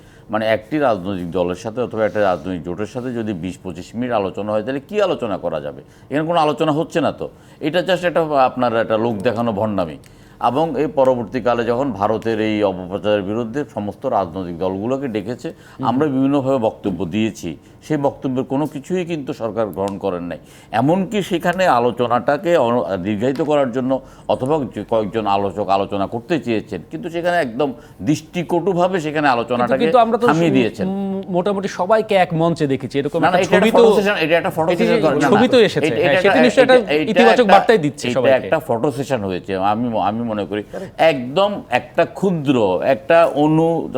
একটি রাজনৈতিক দলের সাথে অথবা একটা রাজনৈতিক জোটের সাথে যদি 20-25 মিনিট আলোচনা হয়, তাহলে কী আলোচনা করা যাবে? এখানে কোনো আলোচনা হচ্ছে না তো। এটা জাস্ট একটা আপনার একটা লোক দেখানো ভণ্ডামি। এবং এই পরবর্তীকালে যখন ভারতের এই অপপ্রচারের বিরুদ্ধে সমস্ত রাজনৈতিক দলগুলোকে ডেকেছে, আমরা বিভিন্নভাবে বক্তব্য দিয়েছি, সেই বক্তব্যের কোনো কিছুই কিন্তু সরকার গ্রহণ করেন নাই। এমনকি সেখানে আলোচনাটাকে দীর্ঘায়িত করার জন্য অথবা কয়েকজন আলোচক আলোচনা করতে চেয়েছেন, কিন্তু সেখানে একদম দৃষ্টিকটুভাবে সেখানে আলোচনাটাকে থামিয়ে দিয়েছেন। মোটামুটি সবাইকে এক মঞ্চে দেখেছি, এরকম এটা একটা ফটো সেশন, ছবি তো এসেছে, সেটা নিশ্চয়ই একটা ইতিবাচক বার্তাই দিচ্ছে সবাইকে। এটা একটা ফটো সেশন হয়েছে। আমি মনে করি একদম একটা ক্ষুদ্র একটা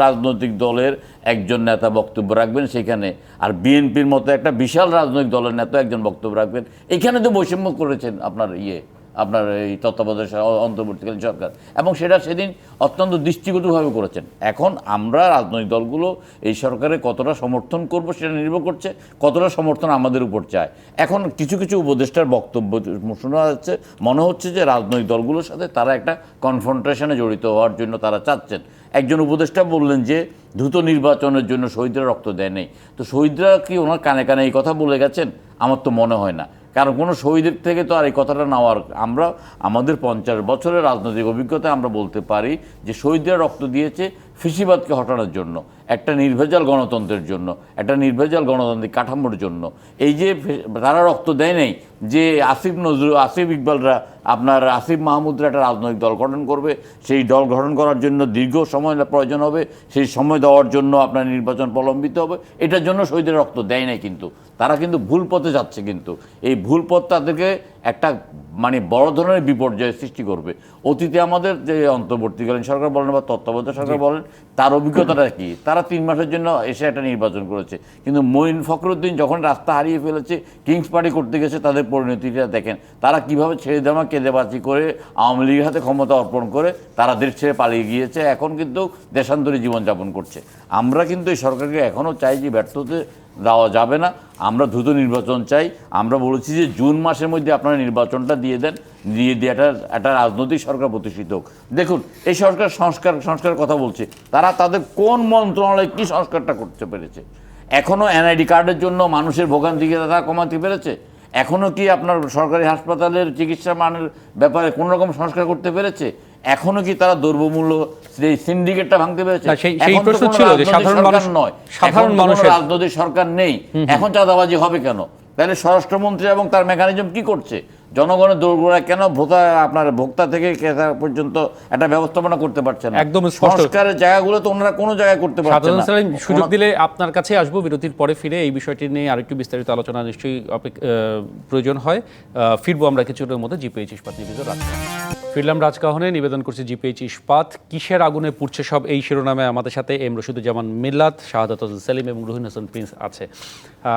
রাজনৈতিক দলের একজন নেতা বক্তব্য রাখবেন সেখানে, আর বিএনপির মতো একটা বিশাল রাজনৈতিক দলের নেতা একজন বক্তব্য রাখবেন। এখানে তো বৈষম্য করেছেন আপনার এই তত্ত্বাবধায়ক অন্তর্বর্তীকালীন সরকার, এবং সেটা সেদিন অত্যন্ত দৃষ্টিকটুভাবে করেছেন। এখন আমরা রাজনৈতিক দলগুলো এই সরকারে কতটা সমর্থন করব সেটা নির্ভর করছে কতটা সমর্থন আমাদের উপর চায়। এখন কিছু কিছু উপদেষ্টার বক্তব্য শোনা যাচ্ছে, মনে হচ্ছে যে রাজনৈতিক দলগুলোর সাথে তারা একটা কনফ্রন্টেশনে জড়িত হওয়ার জন্য তারা চাচ্ছেন। একজন উপদেষ্টা বললেন যে দ্রুত নির্বাচনের জন্য শহীদরা রক্ত দেয় নাই। তো শহীদরা কি ওনার কানে কানে এই কথা বলে গেছেন? আমার তো মনে হয় না, কারণ কোনো শহীদের থেকে তো আর এই কথাটা নেওয়ার, আমরা আমাদের 50 বছরের রাজনৈতিক অভিজ্ঞতায় আমরা বলতে পারি যে শহীদরা রক্ত দিয়েছে ফ্যাসিবাদকে হটানোর জন্য, একটা নির্ভেজাল গণতন্ত্রের জন্য, একটা নির্ভেজাল গণতান্ত্রিক কাঠামোর জন্য। এই যে তারা রক্ত দেয় নাই যে আসিফ ইকবালরা আপনার আসিফ মাহমুদরা একটা রাজনৈতিক দল গঠন করবে, সেই দল গঠন করার জন্য দীর্ঘ সময় প্রয়োজন হবে, সেই সময় দেওয়ার জন্য আপনার নির্বাচন প্রলম্বিত হবে, এটার জন্য শহীদের রক্ত দেয় নাই। কিন্তু তারা কিন্তু ভুল পথে যাচ্ছে, কিন্তু এই ভুল পথ তাদেরকে একটা বড় ধরনের বিপর্যয় সৃষ্টি করবে। অতীতে আমাদের যে অন্তর্বর্তীকালীন সরকার বলেন বা তত্ত্বাবধায়ক সরকার বলেন, তার অভিজ্ঞতাটা কি? তারা 3 মাসের জন্য এসে একটা নির্বাচন করেছে, কিন্তু মঈন ফখরুদ্দিন যখন রাস্তা হারিয়ে ফেলেছে, কিংস পার্টি করতে গেছে, তাদের পরিণতিটা দেখেন। তারা কিভাবে ছেড়ে দেওয়া কেঁদেবাজি করে আওয়ামী লীগের হাতে ক্ষমতা অর্পণ করে তারা দেশ ছেড়ে পালিয়ে গিয়েছে, এখন কিন্তু দেশান্তরী জীবনযাপন করছে। আমরা কিন্তু এই সরকারকে এখনও চাই যে ব্যর্থ হতে দেওয়া যাবে না, আমরা দ্রুত নির্বাচন চাই। আমরা বলেছি যে জুন মাসের মধ্যে আপনারা নির্বাচনটা দিয়ে দেন, দিয়ে একটা রাজনৈতিক সরকার প্রতিষ্ঠিত হোক। দেখুন এই সরকার সংস্কারের কথা বলছে, তারা তাদের কোন মন্ত্রণালয় কি সংস্কারটা করতে পেরেছে? এখনও এনআইডি কার্ডের জন্য মানুষের ভোগান্তিকে তারা কমাতে পেরেছে? এখনও কি আপনার সরকারি হাসপাতালের চিকিৎসা মানের ব্যাপারে কোনো রকম সংস্কার করতে পেরেছে? এখনো কি তারা দ্রব্যমূল্য সিন্ডিকেটটা ভাঙতে পেরেছে? সেই প্রশ্ন ছিল যে সাধারণ মানুষের রাজনৈতিক সরকার নেই, এখন চাঁদাবাজি হবে কেন? তাহলে স্বরাষ্ট্রমন্ত্রী এবং তার মেকানিজম কি করছে? জনগণের দোরগোড়ায় কেন আপনার ভোক্তা থেকে ক্রেতা পর্যন্ত একটা ব্যবস্থাপনা করতে পারছে না? একদম সংস্কারের জায়গাগুলো তো ওনারা কোনো জায়গায় করতে পারছে না। সুযোগ দিলে আপনার কাছে আসবো, বিরতির পরে ফিরে এই বিষয়টি নিয়ে আরেকটু বিস্তারিত আলোচনা নিশ্চয়ই প্রয়োজন হয়। ফিরবো আমরা কিছুটার মধ্যে জিপিএইচ ইস্পাত নিবেদন রাখবো। ফিরলাম রাজকাহনে, নিবেদন করছে জিপিএইচ ইস্পাত। কিসের আগুনে পুড়ছে সব, এই শিরোনামে আমাদের সাথে এম রশিদুজ্জামান মিল্লাত, শাহাদাত হোসেন সেলিম এবং রহিন হোসেন প্রিন্স আছে।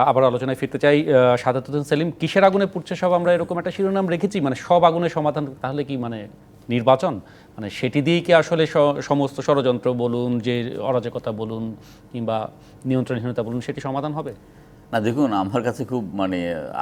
আবার আলোচনায় ফিরতে চাই। শাহাদাত হোসেন সেলিম, কিসের আগুনে পুড়ছে সব, আমরা এরকম একটা শিরোনাম রেখেছি, সব আগুনের সমাধান তাহলে কি নির্বাচন, সেটি দিয়েই কি আসলে সমস্ত ষড়যন্ত্র বলুন, যে অরাজকতা বলুন কিংবা নিয়ন্ত্রণহীনতা বলুন, সেটি সমাধান হবে? না দেখুন, আমার কাছে খুব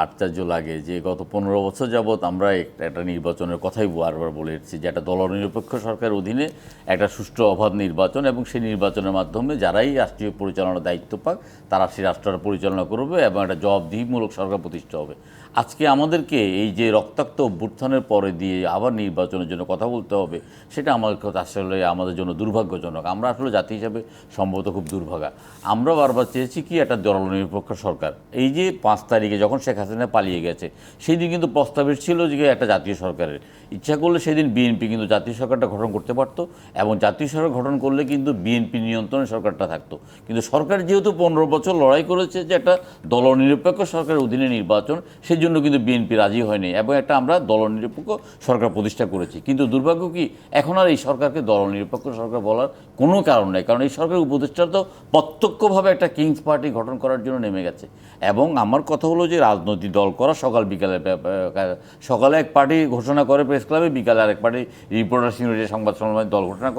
আশ্চর্য লাগে যে গত 15 বছর যাবৎ আমরা একটা নির্বাচনের কথাই বারবার বলে এসেছি যে একটা দলনিরপেক্ষ সরকারের অধীনে একটা সুষ্ঠু অবাধ নির্বাচন, এবং সেই নির্বাচনের মাধ্যমে যারাই রাষ্ট্রীয় পরিচালনার দায়িত্ব পাক তারা সেই রাষ্ট্রটা পরিচালনা করবে এবং একটা জবাবদিহিমূলক সরকার প্রতিষ্ঠা হবে। আজকে আমাদেরকে এই যে রক্তাক্ত অভ্যুত্থানের পরে দিয়ে আবার নির্বাচনের জন্য কথা বলতে হবে, সেটা আমার কাছে আসলে আমাদের জন্য দুর্ভাগ্যজনক। আমরা আসলে জাতি হিসাবে সম্ভবত খুব দুর্ভাগা। আমরা বারবার চেয়েছি কি একটা দলনিরপেক্ষ সরকার। এই যে 5 তারিখে যখন শেখ হাসিনা পালিয়ে গেছে, সেই দিন কিন্তু প্রস্তাবের ছিল যে একটা জাতীয় সরকারের, ইচ্ছা করলে সেদিন বিএনপি কিন্তু জাতীয় সরকারটা গঠন করতে পারত, এবং জাতীয় সরকার গঠন করলে কিন্তু বিএনপি নিয়ন্ত্রণে সরকারটা থাকতো। কিন্তু সরকার যেহেতু 15 বছর লড়াই করেছে যে একটা দলনিরপেক্ষ সরকারের অধীনে নির্বাচন, সেই জন্য কিন্তু বিএনপি রাজি হয়নি এবং একটা আমরা দলনিরপেক্ষ সরকার প্রতিষ্ঠা করেছি। কিন্তু দুর্ভাগ্য কি, এখন আর এই সরকারকে দলনিরপেক্ষ সরকার বলার কোনো কারণ নেই, কারণ এই সরকারের উপদেষ্টা তো প্রত্যক্ষভাবে একটা কিংস পার্টি গঠন করার জন্য নেমে গেছে। এবং আমার কথা হলো যে রাজনৈতিক দল করা সকাল বিকালে, সকালে এক পার্টি ঘোষণা করে প্রেস ক্লাবে, বিকালে আরেক পার্টি রিপোর্টার সিনিয়র সংবাদ সম্মেলনে দল ঘোষণা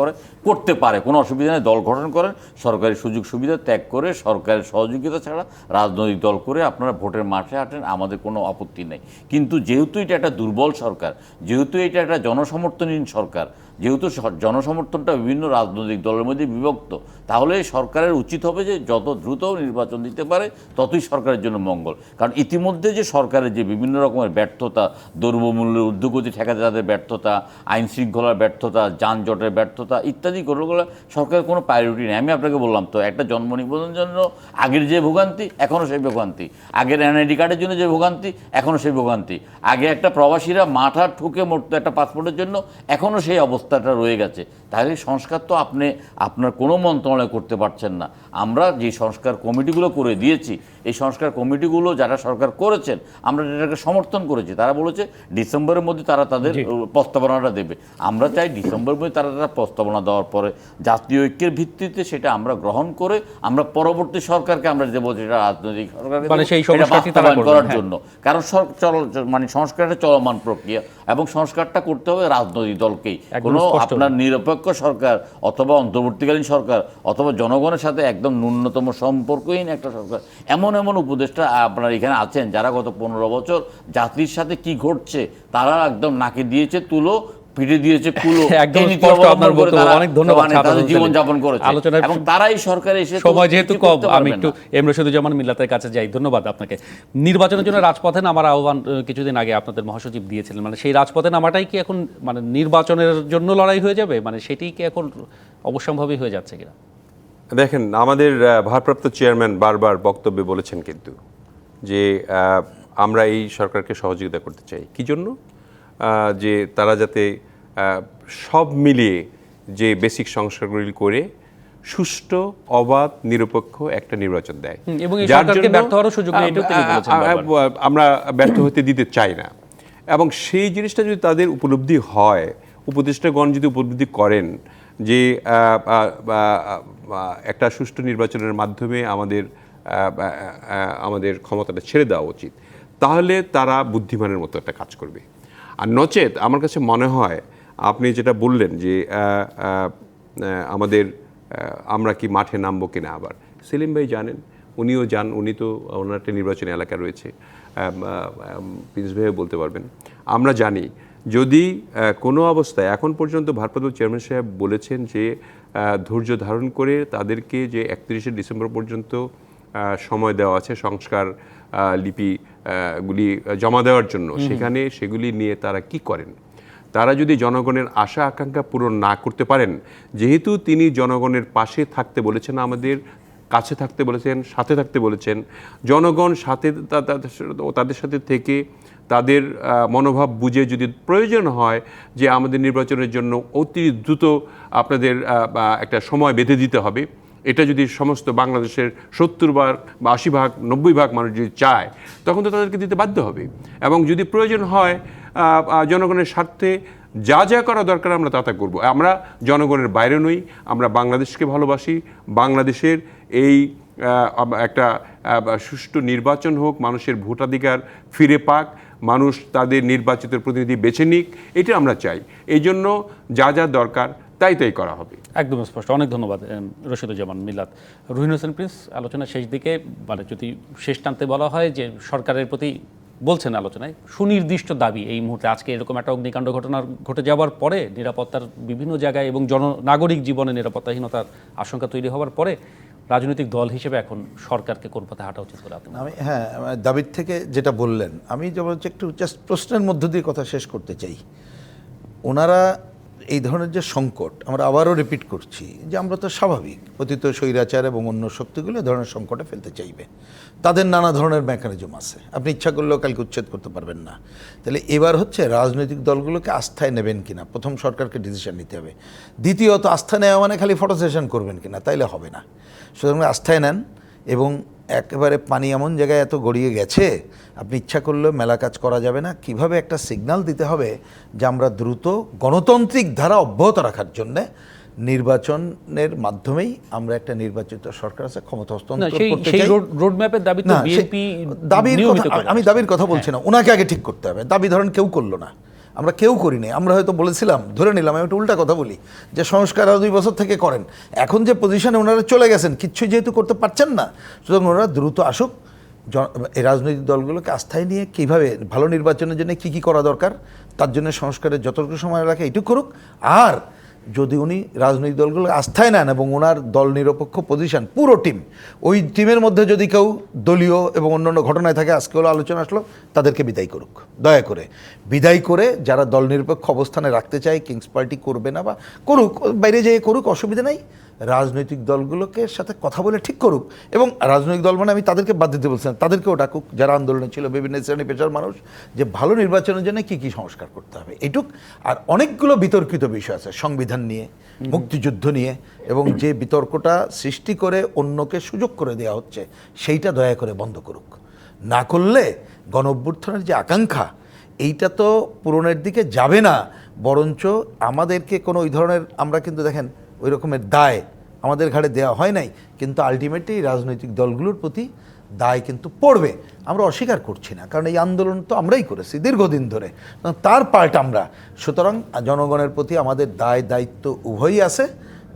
করতে পারে, কোনো অসুবিধা নেই। দল গঠন করেন, সরকারি সুযোগ সুবিধা ত্যাগ করে সরকারের সহযোগিতা ছাড়া রাজনৈতিক দল করে আপনারা ভোটের মাঠে হাঁটেন, আমাদের কোনো আপত্তি নেই। কিন্তু যেহেতু এটা একটা দুর্বল সরকার, যেহেতু এটা একটা জনসমর্থনহীন সরকার, যেহেতু জনসমর্থনটা বিভিন্ন রাজনৈতিক দলের মধ্যে বিভক্ত, তাহলে সরকারের উচিত হবে যে যত দ্রুত নির্বাচন দিতে পারে ততই সরকারের জন্য মঙ্গল। কারণ ইতিমধ্যে যে সরকারের যে বিভিন্ন রকমের ব্যর্থতা, দ্রব্যমূল্যের ঊর্ধ্বগতি ঠেকাতে তাদের ব্যর্থতা, আইন শৃঙ্খলার ব্যর্থতা, যানজটের ব্যর্থতা ইত্যাদি কোনোগুলো সরকারের কোনো প্রায়োরিটি নেই। আমি আপনাকে বললাম তো, একটা জন্ম নিবন্ধনের জন্য আগের যে ভোগান্তি এখনও সেই ভোগান্তি, আগের এনআইডি কার্ডের জন্য যে ভোগান্তি এখনও সেই ভোগান্তি, আগে একটা প্রবাসীরা মাথা ঠুকে মরতো একটা পাসপোর্টের জন্য, এখনও সেই অবস্থাটা রয়ে গেছে। তাহলে সংস্কার তো আপনার কোনো মন্ত্রণালয় করতে পারছেন না। আমরা যে সংস্কার কমিটিগুলো করে দিয়েছি, এই সংস্কার কমিটিগুলো যারা সরকার করেছেন আমরা এটাকে সমর্থন করেছি। তারা বলেছে ডিসেম্বরের মধ্যে তারা তাদের প্রস্তাবনাটা দেবে। আমরা চাই ডিসেম্বরের মধ্যে তারা প্রস্তাবনা দেওয়ার পরে জাতীয় ঐক্যের ভিত্তিতে সেটা আমরা গ্রহণ করে আমরা পরবর্তী সরকারকে আমরা দেবো, যেটা রাজনৈতিক সরকারকে বাস্তবায়ন করার জন্য। কারণ সংস্কারটা চলমান প্রক্রিয়া এবং সংস্কারটা করতে হবে রাজনৈতিক দলকেই। কোনো আপনার নিরপেক্ষ সরকার অথবা অন্তর্বর্তীকালীন সরকার অথবা জনগণের সাথে একদম ন্যূনতম সম্পর্কহীন একটা সরকার, এমন উপদেষ্টা আপনার এখানে আছেন যারা গত 15 বছর জাতির সাথে কি ঘটছে তারা একদম নাকে দিয়েছে তুলো, পিঠে দিয়েছে কুলো, অনেক ধন্যবাদ। তাদের জীবনযাপন করেছে এবং তারাই সরকারে এসে সময় যেহেতু কম, আমি একটু এম রশিদুজ্জামান মিল্লাতের কাছে যাই। ধন্যবাদ আপনাকে। নির্বাচনের জন্য রাজপথে নামার আহ্বান কিছুদিন আগে আপনাদের মহাসচিব দিয়েছিলেন, সেই রাজপথে নামাটাই কি এখন নির্বাচনের জন্য লড়াই হয়ে যাবে, সেটাই কি এখন অবশ্যম্ভাবী হয়ে যাচ্ছে কিনা? দেখেন, আমাদের ভারপ্রাপ্ত চেয়ারম্যান বারবার বক্তব্যে বলেছেন কিন্তু যে আমরা এই সরকারকে সহযোগিতা করতে চাই। কি জন্য? যে তারা যাতে সব মিলিয়ে যে বেসিক সংস্কারগুলি করে সুষ্ঠু, অবাধ, নিরপেক্ষ একটা নির্বাচন দেয়, আমরা ব্যর্থ হতে দিতে চাই না। এবং সেই জিনিসটা যদি তাদের উপলব্ধি হয়, উপদেষ্টাগণ যদি উপলব্ধি করেন যে একটা সুষ্ঠু নির্বাচনের মাধ্যমে আমাদের ক্ষমতাটা ছেড়ে দেওয়া উচিত, তাহলে তারা বুদ্ধিমানের মতো একটা কাজ করবে। আর নচেত আমার কাছে মনে হয় আপনি যেটা বললেন যে আমরা কি মাঠে নামবো কিনা, আবার সেলিম ভাই জানেন, উনিও যান, উনি তো ওনার একটা নির্বাচনী এলাকা রয়েছে, প্রিন্স ভাইও বলতে পারবেন। আমরা জানি যদি কোনো অবস্থায়, এখন পর্যন্ত ভারপ্রাপ্ত চেয়ারম্যান সাহেব বলেছেন যে ধৈর্য ধারণ করে তাদেরকে যে 31শে ডিসেম্বর পর্যন্ত সময় দেওয়া আছে সংস্কার লিপিগুলি জমা দেওয়ার জন্য, সেখানে সেগুলি নিয়ে তারা কি করেন। তারা যদি জনগণের আশা আকাঙ্ক্ষা পূরণ না করতে পারেন, যেহেতু তিনি জনগণের পাশে থাকতে বলেছেন, আমাদের কাছে থাকতে বলেছেন, সাথে থাকতে বলেছেন, জনগণ সাথে তাদের সাথে থেকে তাদের মনোভাব বুঝে যদি প্রয়োজন হয় যে আমাদের নির্বাচনের জন্য অতি দ্রুত আপনাদের একটা সময় বেঁধে দিতে হবে, এটা যদি সমস্ত বাংলাদেশের 70% বা 80% 90% মানুষ যদি চায়, তখন তো তাদেরকে দিতে বাধ্য হবে। এবং যদি প্রয়োজন হয় জনগণের স্বার্থে যা যা করা দরকার আমরা তা করব। আমরা জনগণের বাইরে নই, আমরা বাংলাদেশকে ভালোবাসি। বাংলাদেশের এই একটা সুষ্ঠু নির্বাচন হোক, মানুষের ভোটাধিকার ফিরে পাক, মানুষ তাদের নির্বাচিত প্রতিনিধি বেছে নিক, এটা আমরা চাই। এই জন্য যা যা দরকার তাই করা হবে। একদম স্পষ্ট। অনেক ধন্যবাদ রশিদুজ্জামান মিলাদ। রুহিন হোসেন প্রিন্স, আলোচনার শেষ দিকে মানে যদি শেষ টানতে বলা হয় যে সরকারের প্রতি বলছেন আলোচনায় সুনির্দিষ্ট দাবি এই মুহূর্তে আজকে এরকম একটা অগ্নিকাণ্ড ঘটনা ঘটে যাওয়ার পরে নিরাপত্তার বিভিন্ন জায়গায় এবং নাগরিক জীবনে নিরাপত্তাহীনতার আশঙ্কা তৈরি হওয়ার পরে রাজনৈতিক দল হিসেবে এখন সরকারকে কোন পথে হাঁটা উচিত বলে আপনি মনে করেন? আমি দাবির থেকে যেটা বললেন, আমি যেমন একটু জাস্ট প্রশ্নের মধ্য দিয়ে কথা শেষ করতে চাই। ওনারা এই ধরনের যে সংকট, আমরা আবারও রিপিট করছি যে আমরা তো স্বাভাবিক পতিত স্বৈরাচার এবং অন্য শক্তিগুলো এ ধরনের সংকটে ফেলতে চাইবে, তাদের নানা ধরনের মেকানিজম আছে, আপনি ইচ্ছা করলেও কালকে উচ্ছেদ করতে পারবেন না। তাহলে এবার হচ্ছে রাজনৈতিক দলগুলোকে আস্থায় নেবেন কিনা, প্রথম সরকারকে ডিসিশন নিতে হবে। দ্বিতীয়ত আস্থা নেওয়া মানে খালি ফটো সেশন করবেন কিনা, তাইলে হবে না। সুতরাং আস্থায় নেন, এবং একেবারে পানি এমন জায়গায় এত গড়িয়ে গেছে আপনি ইচ্ছা করলেও মেলা কাজ করা যাবে না। কিভাবে একটা সিগন্যাল দিতে হবে যে আমরা দ্রুত গণতান্ত্রিক ধারা অব্যাহত রাখার জন্যে নির্বাচনের মাধ্যমেই আমরা একটা নির্বাচিত সরকার আছে ক্ষমতা হস্তান্তর করতে চাই। রোডম্যাপের দাবি তো বিএনপি দাবির কথা, আমি দাবির কথা বলছি না, ওনাকে আগে ঠিক করতে হবে। দাবি ধরেন কেউ করলো না, আমরা কেউ করি নাই, আমরা হয়তো বলেছিলাম, ধরে নিলাম, আমি একটা উল্টা কথা বলি যে সংস্কার আরও 2 বছর থেকে করেন। এখন যে পজিশনে ওনারা চলে গেছেন, কিচ্ছু যেহেতু করতে পারছেন না, সুতরাং ওনারা দ্রুত আসুক। এই রাজনৈতিক দলগুলোকে আস্থায় নিয়ে কীভাবে ভালো নির্বাচনের জন্য কী কী করা দরকার, তার জন্য সংস্কারের যতটুকু সময় রাখে এইটুকু করুক। আর যদি উনি রাজনৈতিক দলগুলো আস্থায় নেন এবং ওনার দল নিরপেক্ষ পজিশন, পুরো টিম, ওই টিমের মধ্যে যদি কেউ দলীয় এবং অন্যান্য ঘটনায় থাকে, আজকে হলো আলোচনা আসলো, তাদেরকে বিদায় করুক, দয়া করে বিদায় করে। যারা দল নিরপেক্ষ অবস্থানে রাখতে চায়, কিংস পার্টি করবে না বা করুক, বাইরে যেয়ে করুক, অসুবিধা নাই। রাজনৈতিক দলগুলোকে সাথে কথা বলে ঠিক করুক, এবং রাজনৈতিক দল মানে আমি তাদেরকে বাদ দিতে বলছিলাম, তাদেরকেও ডাকুক যারা আন্দোলনে ছিল, বিভিন্ন শ্রেণী পেশার মানুষ, যে ভালো নির্বাচনের জন্য কী কী সংস্কার করতে হবে এইটুক। আর অনেকগুলো বিতর্কিত বিষয় আছে সংবিধান নিয়ে, মুক্তিযুদ্ধ নিয়ে, এবং যে বিতর্কটা সৃষ্টি করে অন্যকে সুযোগ করে দেওয়া হচ্ছে, সেইটা দয়া করে বন্ধ করুক। না করলে গণ অভ্যুত্থানের যে আকাঙ্ক্ষা, এইটা তো পূরণের দিকে যাবে না, বরঞ্চ আমাদেরকে কোনো ওই ধরনের, আমরা কিন্তু দেখেন ওই রকমের দায় আমাদের ঘাড়ে দেওয়া হয় নাই, কিন্তু আলটিমেটলি রাজনৈতিক দলগুলোর প্রতি দায় কিন্তু পড়বে। আমরা অস্বীকার করছি না, কারণ এই আন্দোলন তো আমরাই করেছি দীর্ঘদিন ধরে, তার পার্ট আমরা। সুতরাং জনগণের প্রতি আমাদের দায় দায়িত্ব উভয়ই আছে,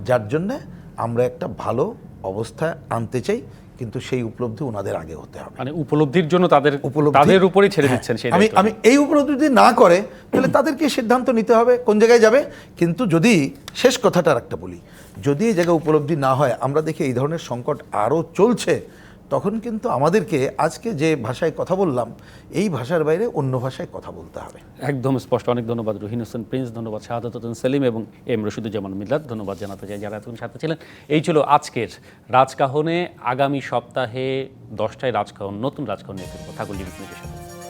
যার জন্যে আমরা একটা ভালো অবস্থা আনতে চাই, কিন্তু সেই উপলব্ধি ওনাদের আগে হতে হবে। মানে উপলব্ধির জন্য তাদের উপরেই ছেড়ে দিচ্ছেন সেই দায়িত্ব। আমি এই উপলব্ধি যদি না করে, তাহলে তাদেরকে সিদ্ধান্ত নিতে হবে কোন জায়গায় যাবে। কিন্তু যদি শেষ কথাটা একটা বলি, যদি এই জায়গায় উপলব্ধি না হয়, আমরা দেখি এই ধরনের সংকট আরও চলছে, তখন কিন্তু আমাদেরকে আজকে যে ভাষায় কথা বললাম, এই ভাষার বাইরে অন্য ভাষায় কথা বলতে হবে। একদম স্পষ্ট। অনেক ধন্যবাদ রুহিন হোসেন প্রিন্স, ধন্যবাদ শাহাদাত হোসেন সেলিম এবং এম রশিদুজ্জামান মিলাদ, ধন্যবাদ জানাতে চাই যারা এতক্ষণ সাথে ছিলেন। এই ছিল আজকের রাজকাহনে। আগামী সপ্তাহে 10টায় রাজকাহন, নতুন রাজকাহন নিয়ে ফিরবো। থাকুন সাথে।